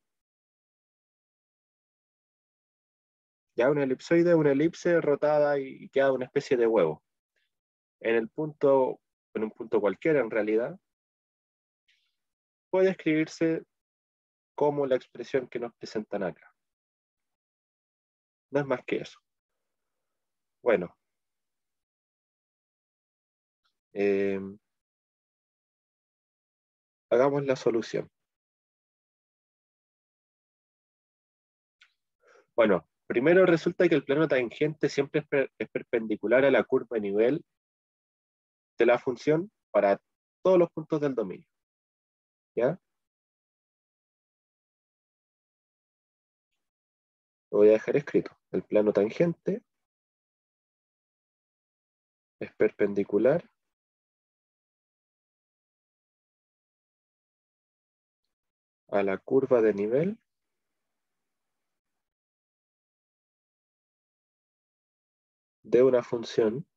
ya una elipsoide, una elipse rotada y queda una especie de huevo. En el punto, en un punto cualquiera en realidad, puede escribirse como la expresión que nos presentan acá. No es más que eso. Bueno, eh, hagamos la solución. Bueno, primero resulta que el plano tangente siempre es perpendicular a la curva de nivel de la función para todos los puntos del dominio. ¿Ya? Lo voy a dejar escrito. El plano tangente es perpendicular a la curva de nivel de una función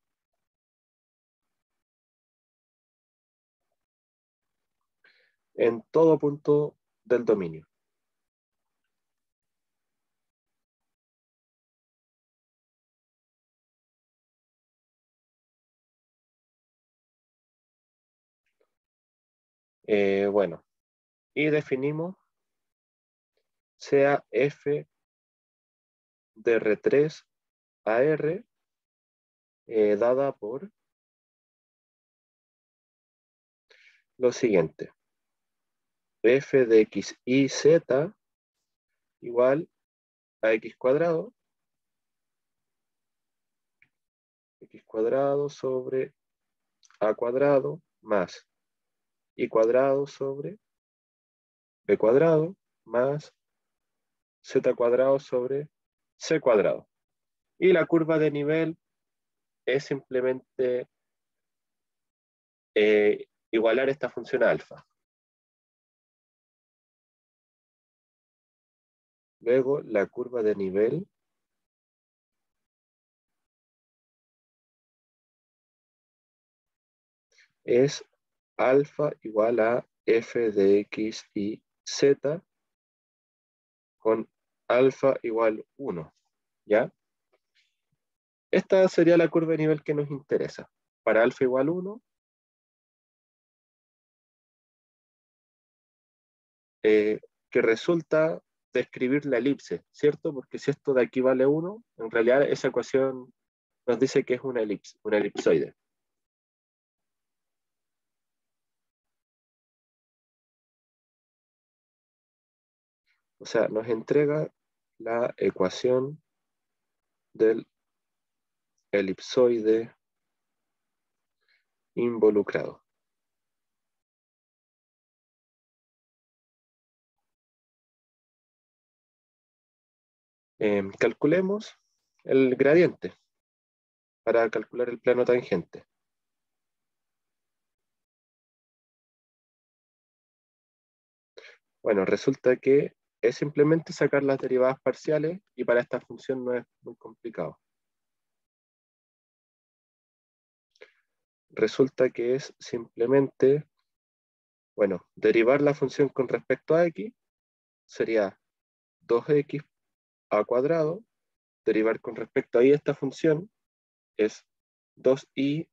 en todo punto del dominio. Bueno, y definimos sea f de R3 a R dada por lo siguiente. F de x y z igual a x cuadrado sobre a cuadrado más y cuadrado sobre b cuadrado más z cuadrado sobre c cuadrado. Y la curva de nivel es simplemente igualar esta función a alfa. Luego la curva de nivel es alfa igual a f de x y z con alfa igual 1, ¿ya? Esta sería la curva de nivel que nos interesa. Para alfa igual 1, que resulta de escribir la elipse, ¿cierto? Porque si esto de aquí vale 1, en realidad esa ecuación nos dice que es una elipse, una elipsoide. O sea, nos entrega la ecuación del elipsoide involucrado. Calculemos el gradiente para calcular el plano tangente. Bueno, resulta que es simplemente sacar las derivadas parciales y para esta función no es muy complicado. Resulta que es simplemente, bueno, derivar la función con respecto a x sería 2x a cuadrado, derivar con respecto a y esta función es 2y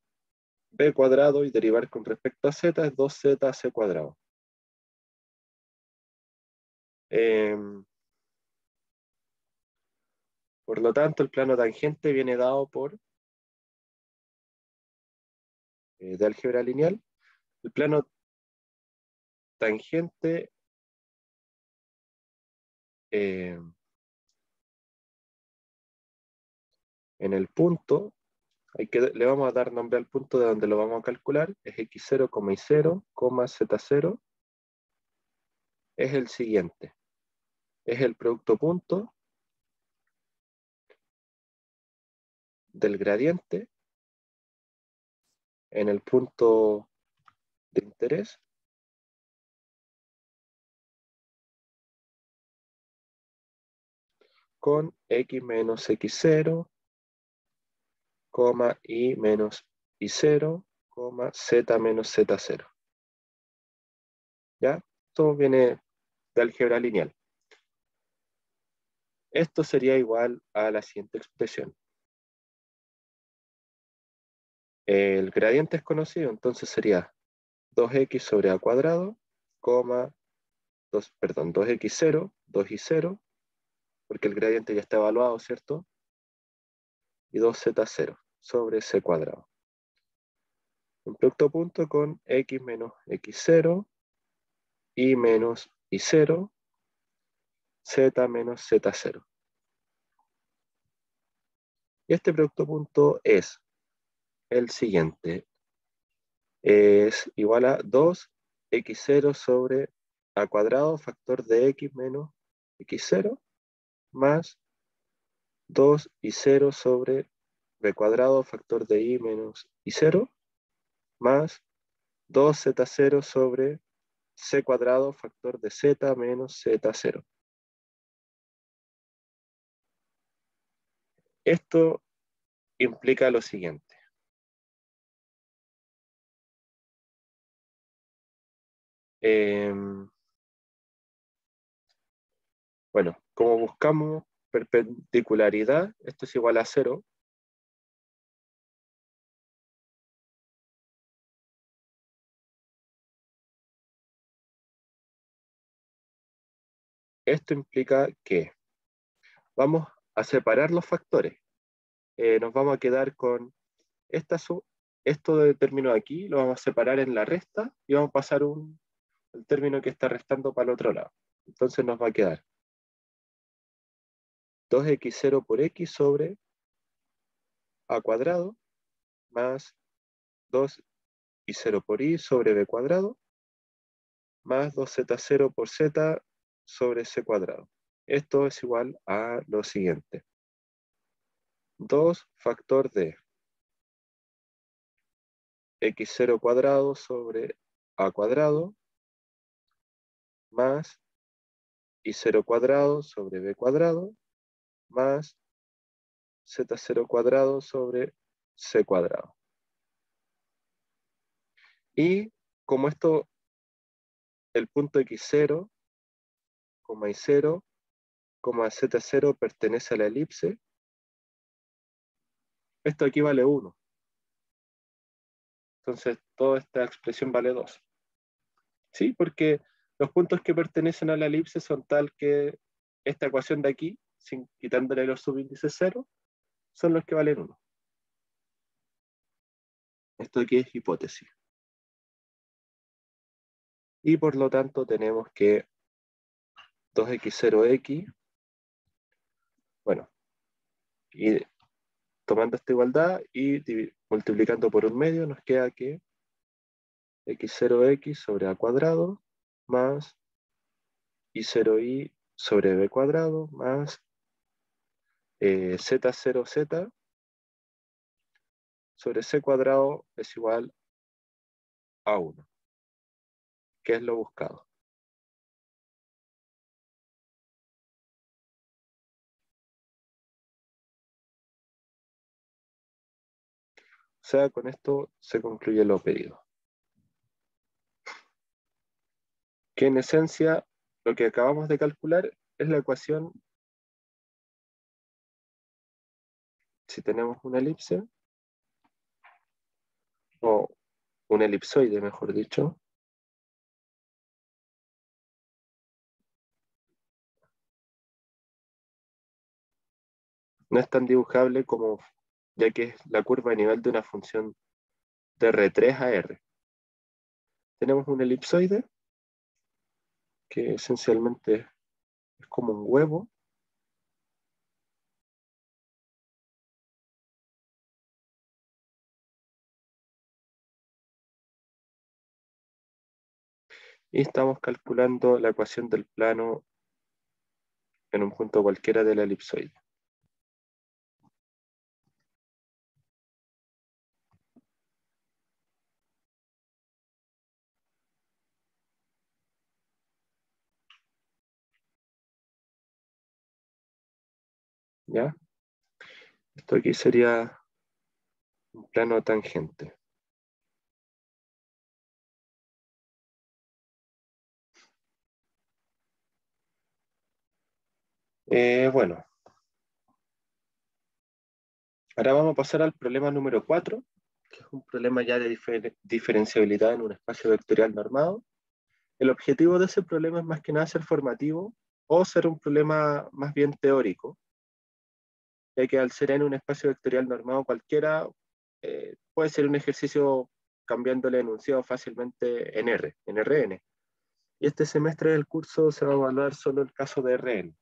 b cuadrado y derivar con respecto a z es 2z c cuadrado. Por lo tanto, el plano tangente viene dado por, de álgebra lineal, el plano tangente eh, en el punto, le vamos a dar nombre al punto de donde lo vamos a calcular, es x0, y 0, z0, es el siguiente. Es el producto punto del gradiente en el punto de interés con x menos x0, y menos y0, z menos z0. ¿Ya? Esto viene de álgebra lineal. Esto sería igual a la siguiente expresión. El gradiente es conocido, entonces sería 2x sobre a cuadrado, 2x0, 2y0, porque el gradiente ya está evaluado, ¿cierto? Y 2z0 sobre c cuadrado. Un producto punto con x menos x0, y menos y0, z menos z0. Y este producto punto es el siguiente. Es igual a 2x0 sobre a cuadrado factor de x menos x0 más 2y0 sobre b cuadrado factor de y menos y0 más 2z0 sobre c cuadrado factor de z menos z0. Esto implica lo siguiente. Bueno, como buscamos perpendicularidad, esto es igual a 0. Esto implica que vamos a separar los factores. Nos vamos a quedar con esto de término de aquí, lo vamos a separar en la resta y vamos a pasar el término que está restando para el otro lado. Entonces nos va a quedar 2x0 por x sobre a cuadrado más 2y0 por y sobre b cuadrado más 2z0 por z sobre c cuadrado. Esto es igual a lo siguiente. 2 factor de x0 cuadrado sobre a cuadrado más y0 cuadrado sobre b cuadrado más z0 cuadrado sobre c cuadrado. Y como esto, el punto x0, y0, z0 pertenece a la elipse, esto aquí vale 1. Entonces toda esta expresión vale 2. ¿Sí? Porque los puntos que pertenecen a la elipse son tal que esta ecuación de aquí, sin quitándole los subíndices 0, son los que valen 1. Esto aquí es hipótesis. Y por lo tanto tenemos que 2x0x, bueno, y tomando esta igualdad y multiplicando por un medio, nos queda que x0x sobre a cuadrado más y0y sobre b cuadrado más z0z sobre c cuadrado es igual a 1, que es lo buscado. O sea, con esto se concluye lo pedido. Que en esencia lo que acabamos de calcular es la ecuación, si tenemos una elipse, o un elipsoide, mejor dicho, no es tan dibujable como, ya que es la curva a nivel de una función de R3 a R. Tenemos un elipsoide que esencialmente es como un huevo, Y estamos calculando la ecuación del plano en un punto cualquiera de la elipsoide. ¿Ya? Esto aquí sería un plano tangente. Bueno, ahora vamos a pasar al problema número 4, que es un problema ya de diferenciabilidad en un espacio vectorial normado. El objetivo de ese problema es más que nada ser formativo o ser un problema más bien teórico, ya que al ser en un espacio vectorial normado cualquiera, puede ser un ejercicio cambiando el enunciado fácilmente en R, en Rn. Y este semestre del curso se va a evaluar solo el caso de Rn.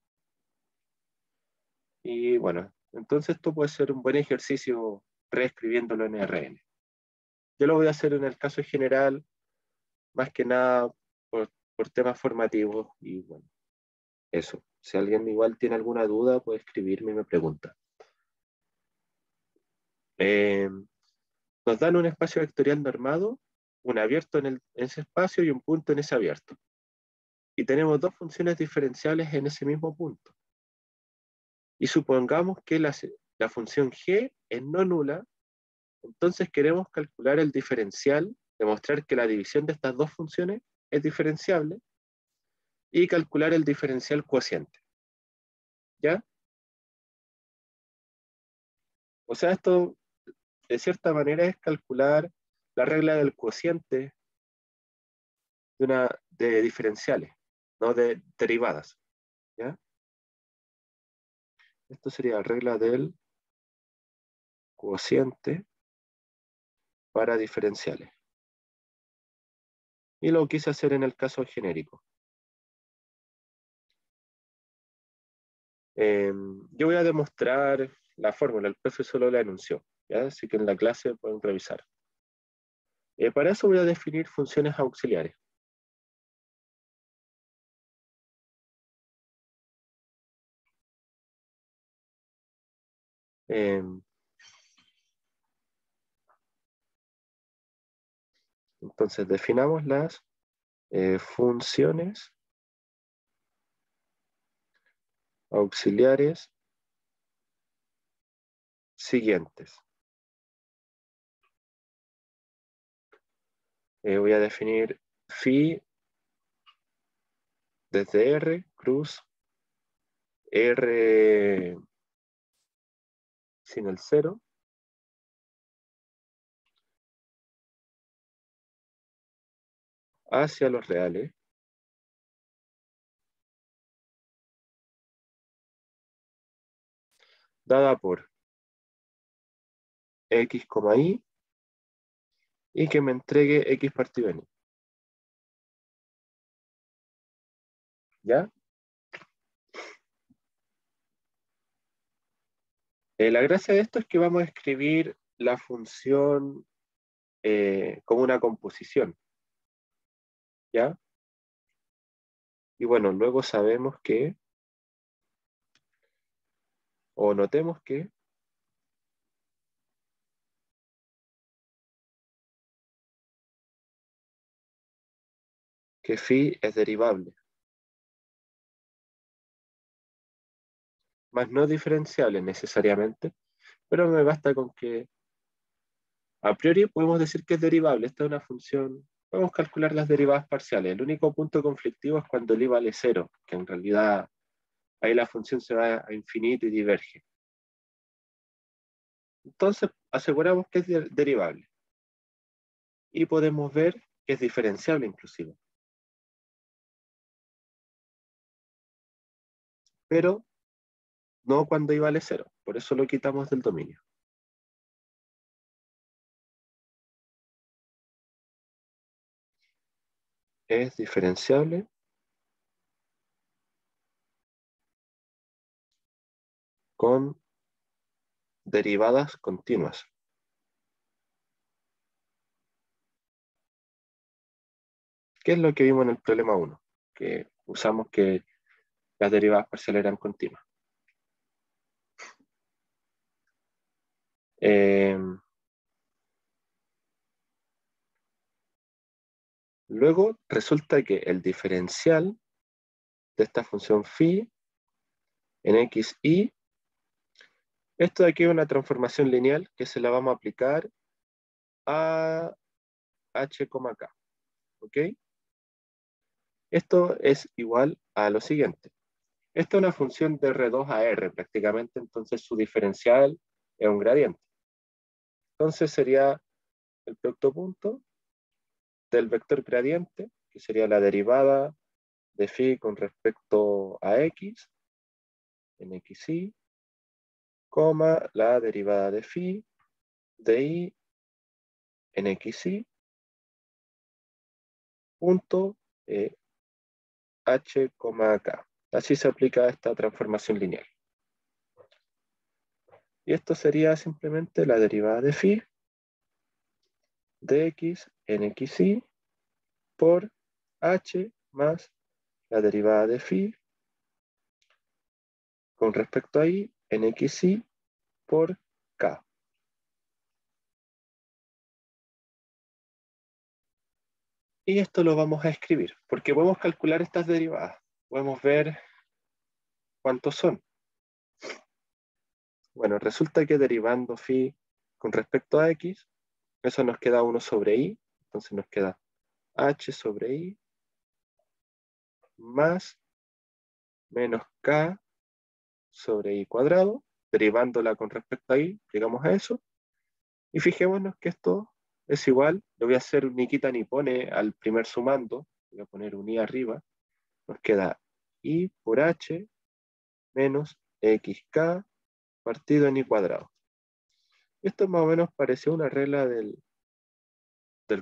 Y bueno, entonces esto puede ser un buen ejercicio reescribiéndolo en Rn. Yo lo voy a hacer en el caso general, más que nada por temas formativos. Y bueno, eso. Si alguien igual tiene alguna duda, puede escribirme y me pregunta. Eh, Nos dan un espacio vectorial normado, un abierto en ese espacio y un punto en ese abierto. Y tenemos dos funciones diferenciables en ese mismo punto. Y supongamos que la función g es no nula, entonces queremos calcular el diferencial, demostrar que la división de estas dos funciones es diferenciable y calcular el diferencial cociente. ¿Ya? O sea, esto de cierta manera es calcular la regla del cociente de diferenciales, no de derivadas. ¿Ya? Esto sería la regla del cociente para diferenciales. Y lo quise hacer en el caso genérico. Yo voy a demostrar la fórmula, el profe solo la anunció, ¿ya? Así que en la clase pueden revisar. Para eso voy a definir funciones auxiliares. Eh, entonces definamos las funciones auxiliares siguientes. Voy a definir phi desde R, cruz, R sin el cero, hacia los reales, dada por x, y que me entregue x partido en y. ¿Ya? La gracia de esto es que vamos a escribir la función como una composición. ¿Ya? Y bueno, luego sabemos o notemos que phi es derivable, más no diferenciable necesariamente, pero me basta con que a priori podemos decir que es derivable. Esta es una función, podemos calcular las derivadas parciales. El único punto conflictivo es cuando el i vale cero, que en realidad ahí la función se va a infinito y diverge. Entonces aseguramos que es derivable y podemos ver que es diferenciable inclusive, pero no cuando i vale cero, por eso lo quitamos del dominio. Es diferenciable con derivadas continuas. ¿Qué es lo que vimos en el problema 1? Que usamos que las derivadas parciales eran continuas. Luego resulta que el diferencial de esta función phi en x, y esto de aquí es una transformación lineal que se la vamos a aplicar a h, k. ¿Ok? Esto es igual a lo siguiente. Esta es una función de R2 a R prácticamente, entonces su diferencial es un gradiente. Entonces sería el producto punto del vector gradiente, que sería la derivada de phi con respecto a x, en xy, coma la derivada de phi de y en xy, punto h, k. Así se aplica esta transformación lineal. Y esto sería simplemente la derivada de phi de x en xy por h más la derivada de phi con respecto a y en xy por k. Y esto lo vamos a escribir, porque podemos calcular estas derivadas. Podemos ver cuántos son. Bueno, resulta que derivando phi con respecto a x, eso nos queda 1 sobre i, entonces nos queda h sobre i más menos k sobre i cuadrado, derivándola con respecto a i, llegamos a eso, y fijémonos que esto es igual, le voy a hacer un ni quita ni pone al primer sumando, voy a poner un i arriba, nos queda i por h menos xk partido en i cuadrado. Esto más o menos parece una regla del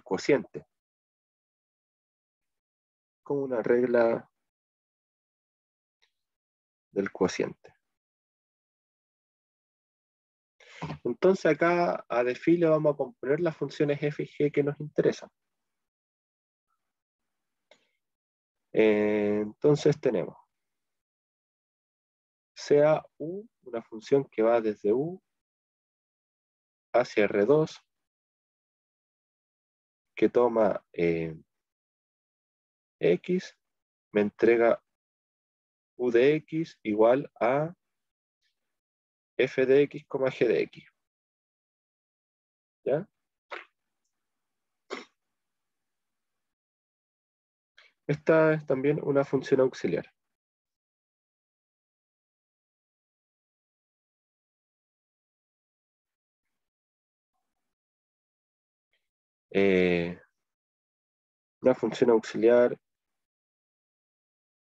cociente, como una regla del cociente. Entonces acá a de phi le vamos a componer las funciones f y g que nos interesan. Entonces tenemos sea u, una función que va desde u hacia R2, que toma x, me entrega u de x igual a f de x, g de x. ¿Ya? Esta es también una función auxiliar. Una función auxiliar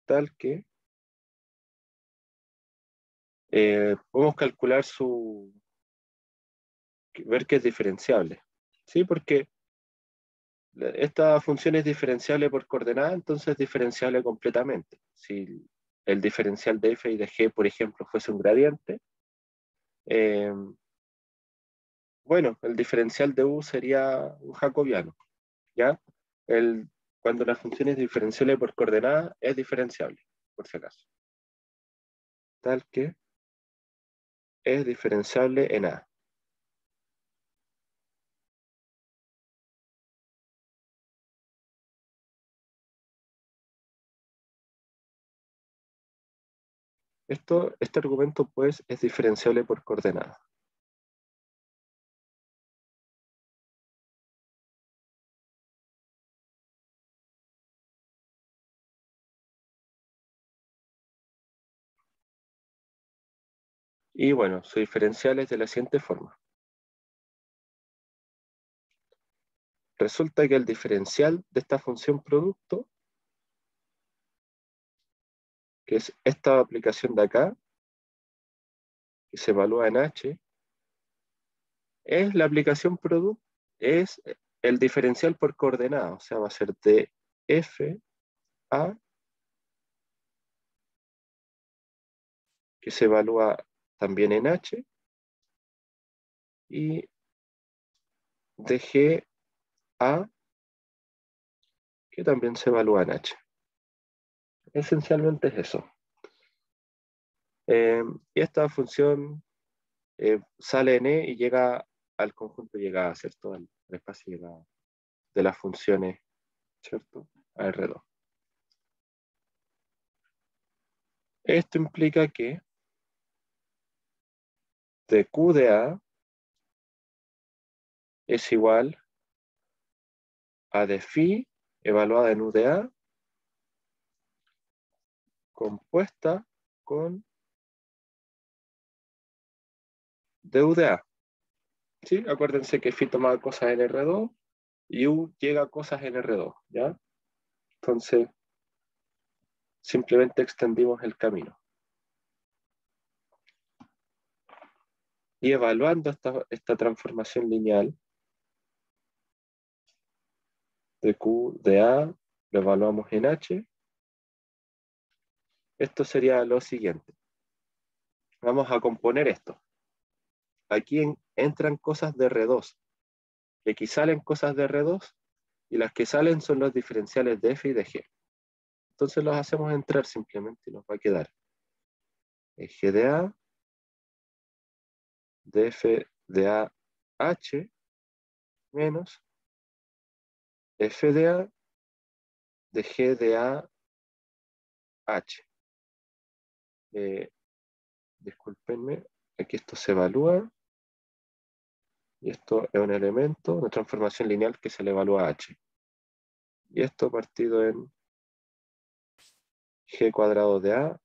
tal que podemos calcular ver que es diferenciable. ¿Sí? Porque esta función es diferenciable por coordenada, entonces es diferenciable completamente. Si el diferencial de f y de g, por ejemplo, fuese un gradiente, eh, bueno, el diferencial de u sería un jacobiano, ¿ya? El, cuando la función es diferenciable por coordenada, es diferenciable, por si acaso. Tal que es diferenciable en A. Este argumento, pues, es diferenciable por coordenada. Y bueno, su diferencial es de la siguiente forma. Resulta que el diferencial de esta función producto, que es esta aplicación de acá, que se evalúa en H, es la aplicación producto, es el diferencial por coordenada, o sea, va a ser de f a, que se evalúa también en H, y de g a, que también se evalúa en H. Esencialmente es eso. Y esta función sale en E y llega al conjunto llegada, ¿cierto? Al espacio llegada de las funciones, ¿cierto? A R2. Esto implica que de Q de A es igual a de phi evaluada en U de A compuesta con de U de A. ¿Sí? Acuérdense que phi toma cosas en R2 y U llega a cosas en R2, ¿ya? Entonces, simplemente extendimos el camino. Y evaluando esta transformación lineal de Q de A, lo evaluamos en H. Esto sería lo siguiente. Vamos a componer esto. Aquí entran cosas de R2. Y aquí salen cosas de R2. Y las que salen son los diferenciales de F y de G. Entonces los hacemos entrar simplemente y nos va a quedar G de A, de F de A, H, menos F de A, de G de A, H. Discúlpenme, aquí esto se evalúa. Y esto es un elemento, una transformación lineal que se le evalúa a H. Y esto partido en G cuadrado de A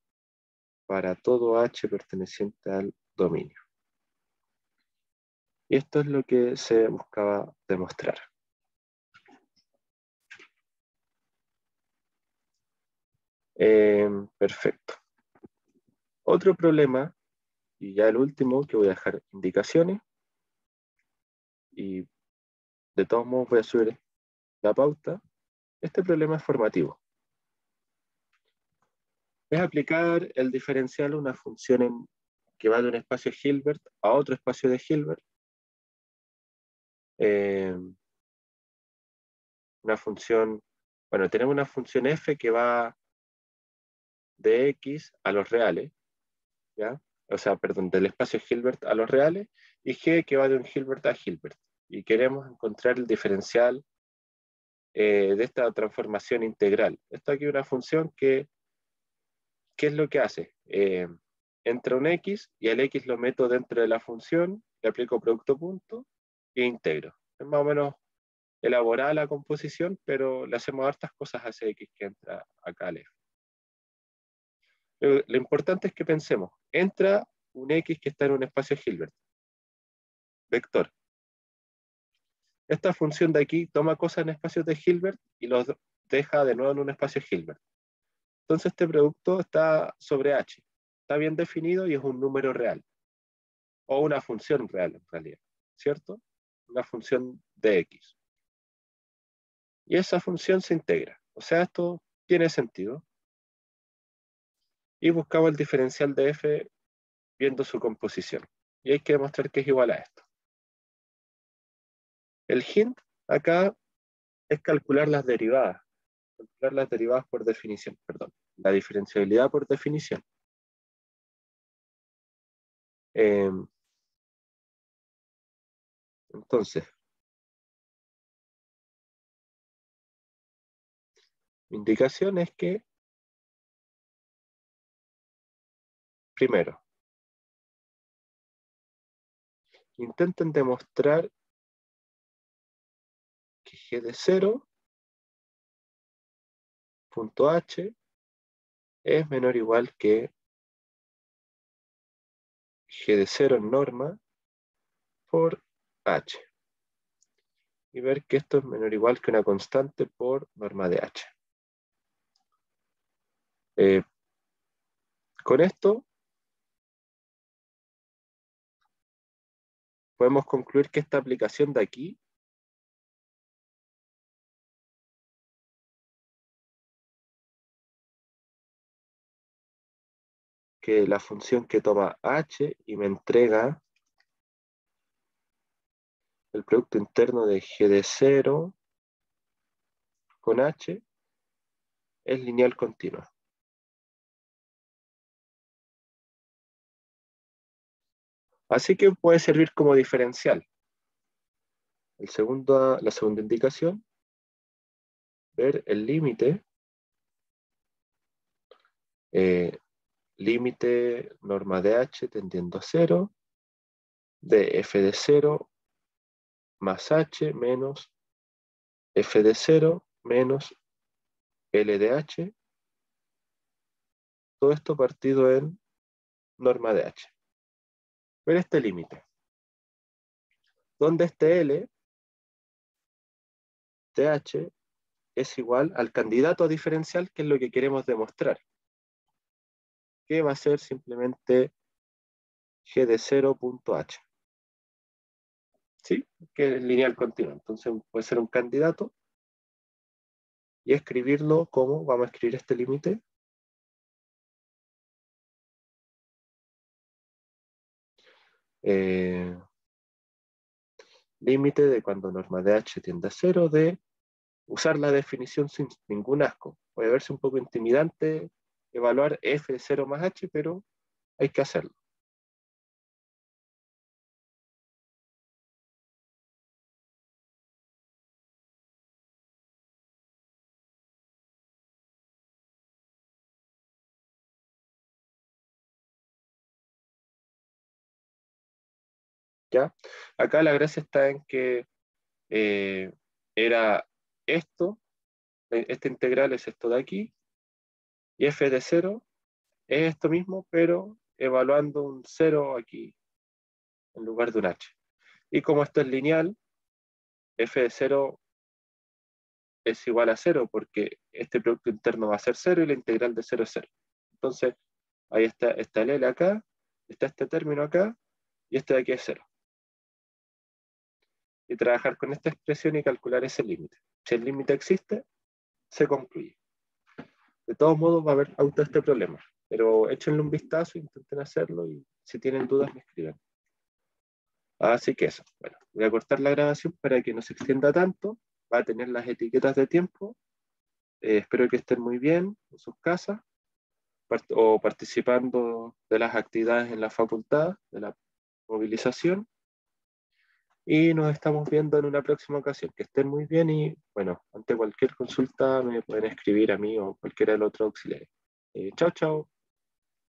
para todo H perteneciente al dominio. Y esto es lo que se buscaba demostrar. Perfecto. Otro problema, y ya el último, que voy a dejar indicaciones, y de todos modos voy a subir la pauta. Este problema es formativo. Es aplicar el diferencial a una función que va de un espacio Hilbert a otro espacio de Hilbert. Una función, bueno, tenemos una función f que va de x a los reales, ¿ya? O sea, perdón, del espacio Hilbert a los reales, y g que va de un Hilbert a Hilbert. Y queremos encontrar el diferencial de esta transformación integral. Esta aquí es una función que, ¿qué es lo que hace? Entra un x y el x lo meto dentro de la función, le aplico producto punto e integro. Es más o menos elaborada la composición, pero le hacemos hartas cosas a ese x que entra acá al f. Lo importante es que pensemos, entra un x que está en un espacio Hilbert, vector. Esta función de aquí toma cosas en espacios de Hilbert y los deja de nuevo en un espacio Hilbert. Entonces este producto está sobre H, está bien definido y es un número real, o una función real en realidad, ¿cierto? Una función de x. Y esa función se integra, o sea, esto tiene sentido. Y buscamos el diferencial de f viendo su composición. Y hay que demostrar que es igual a esto. El hint acá es calcular las derivadas. Calcular las derivadas por definición, perdón. La diferenciabilidad por definición. Entonces, mi indicación es que, primero, intenten demostrar que g de 0 punto h es menor o igual que g de 0 en norma por h. Y ver que esto es menor o igual que una constante por norma de h. Con esto podemos concluir que esta aplicación de aquí que la función que toma h y me entrega el producto interno de g de 0 con h es lineal continua. Así que puede servir como diferencial. La segunda indicación, ver el límite, límite norma de h tendiendo a 0, de f de 0 más h menos f de 0 menos L de h, todo esto partido en norma de h. Ver este límite, donde este L de h es igual al candidato diferencial, que es lo que queremos demostrar, que va a ser simplemente g de 0 punto h. ¿Sí? Que es lineal continua. Entonces puede ser un candidato y escribirlo como, vamos a escribir este límite, límite de cuando norma de h tiende a 0 de usar la definición sin ningún asco. Puede verse un poco intimidante evaluar f de 0 más h, pero hay que hacerlo. ¿Ya? Acá la gracia está en que eh, era esto, esta integral es esto de aquí, y f de 0 es esto mismo, pero evaluando un 0 aquí en lugar de un h. Y como esto es lineal, f de 0 es igual a 0 porque este producto interno va a ser 0 y la integral de 0 es 0. Entonces, ahí está el L acá, está este término acá, y este de aquí es 0. Y trabajar con esta expresión y calcular ese límite. Si el límite existe, se concluye. De todos modos, va a haber auto este problema, pero échenle un vistazo, intenten hacerlo y si tienen dudas me escriben. Así que eso. Bueno, voy a cortar la grabación para que no se extienda tanto. Va a tener las etiquetas de tiempo. Espero que estén muy bien en sus casas o participando de las actividades en la facultad, de la movilización. Y nos estamos viendo en una próxima ocasión. Que estén muy bien y, bueno, ante cualquier consulta me pueden escribir a mí o cualquiera del otro auxiliar. Chao, chao.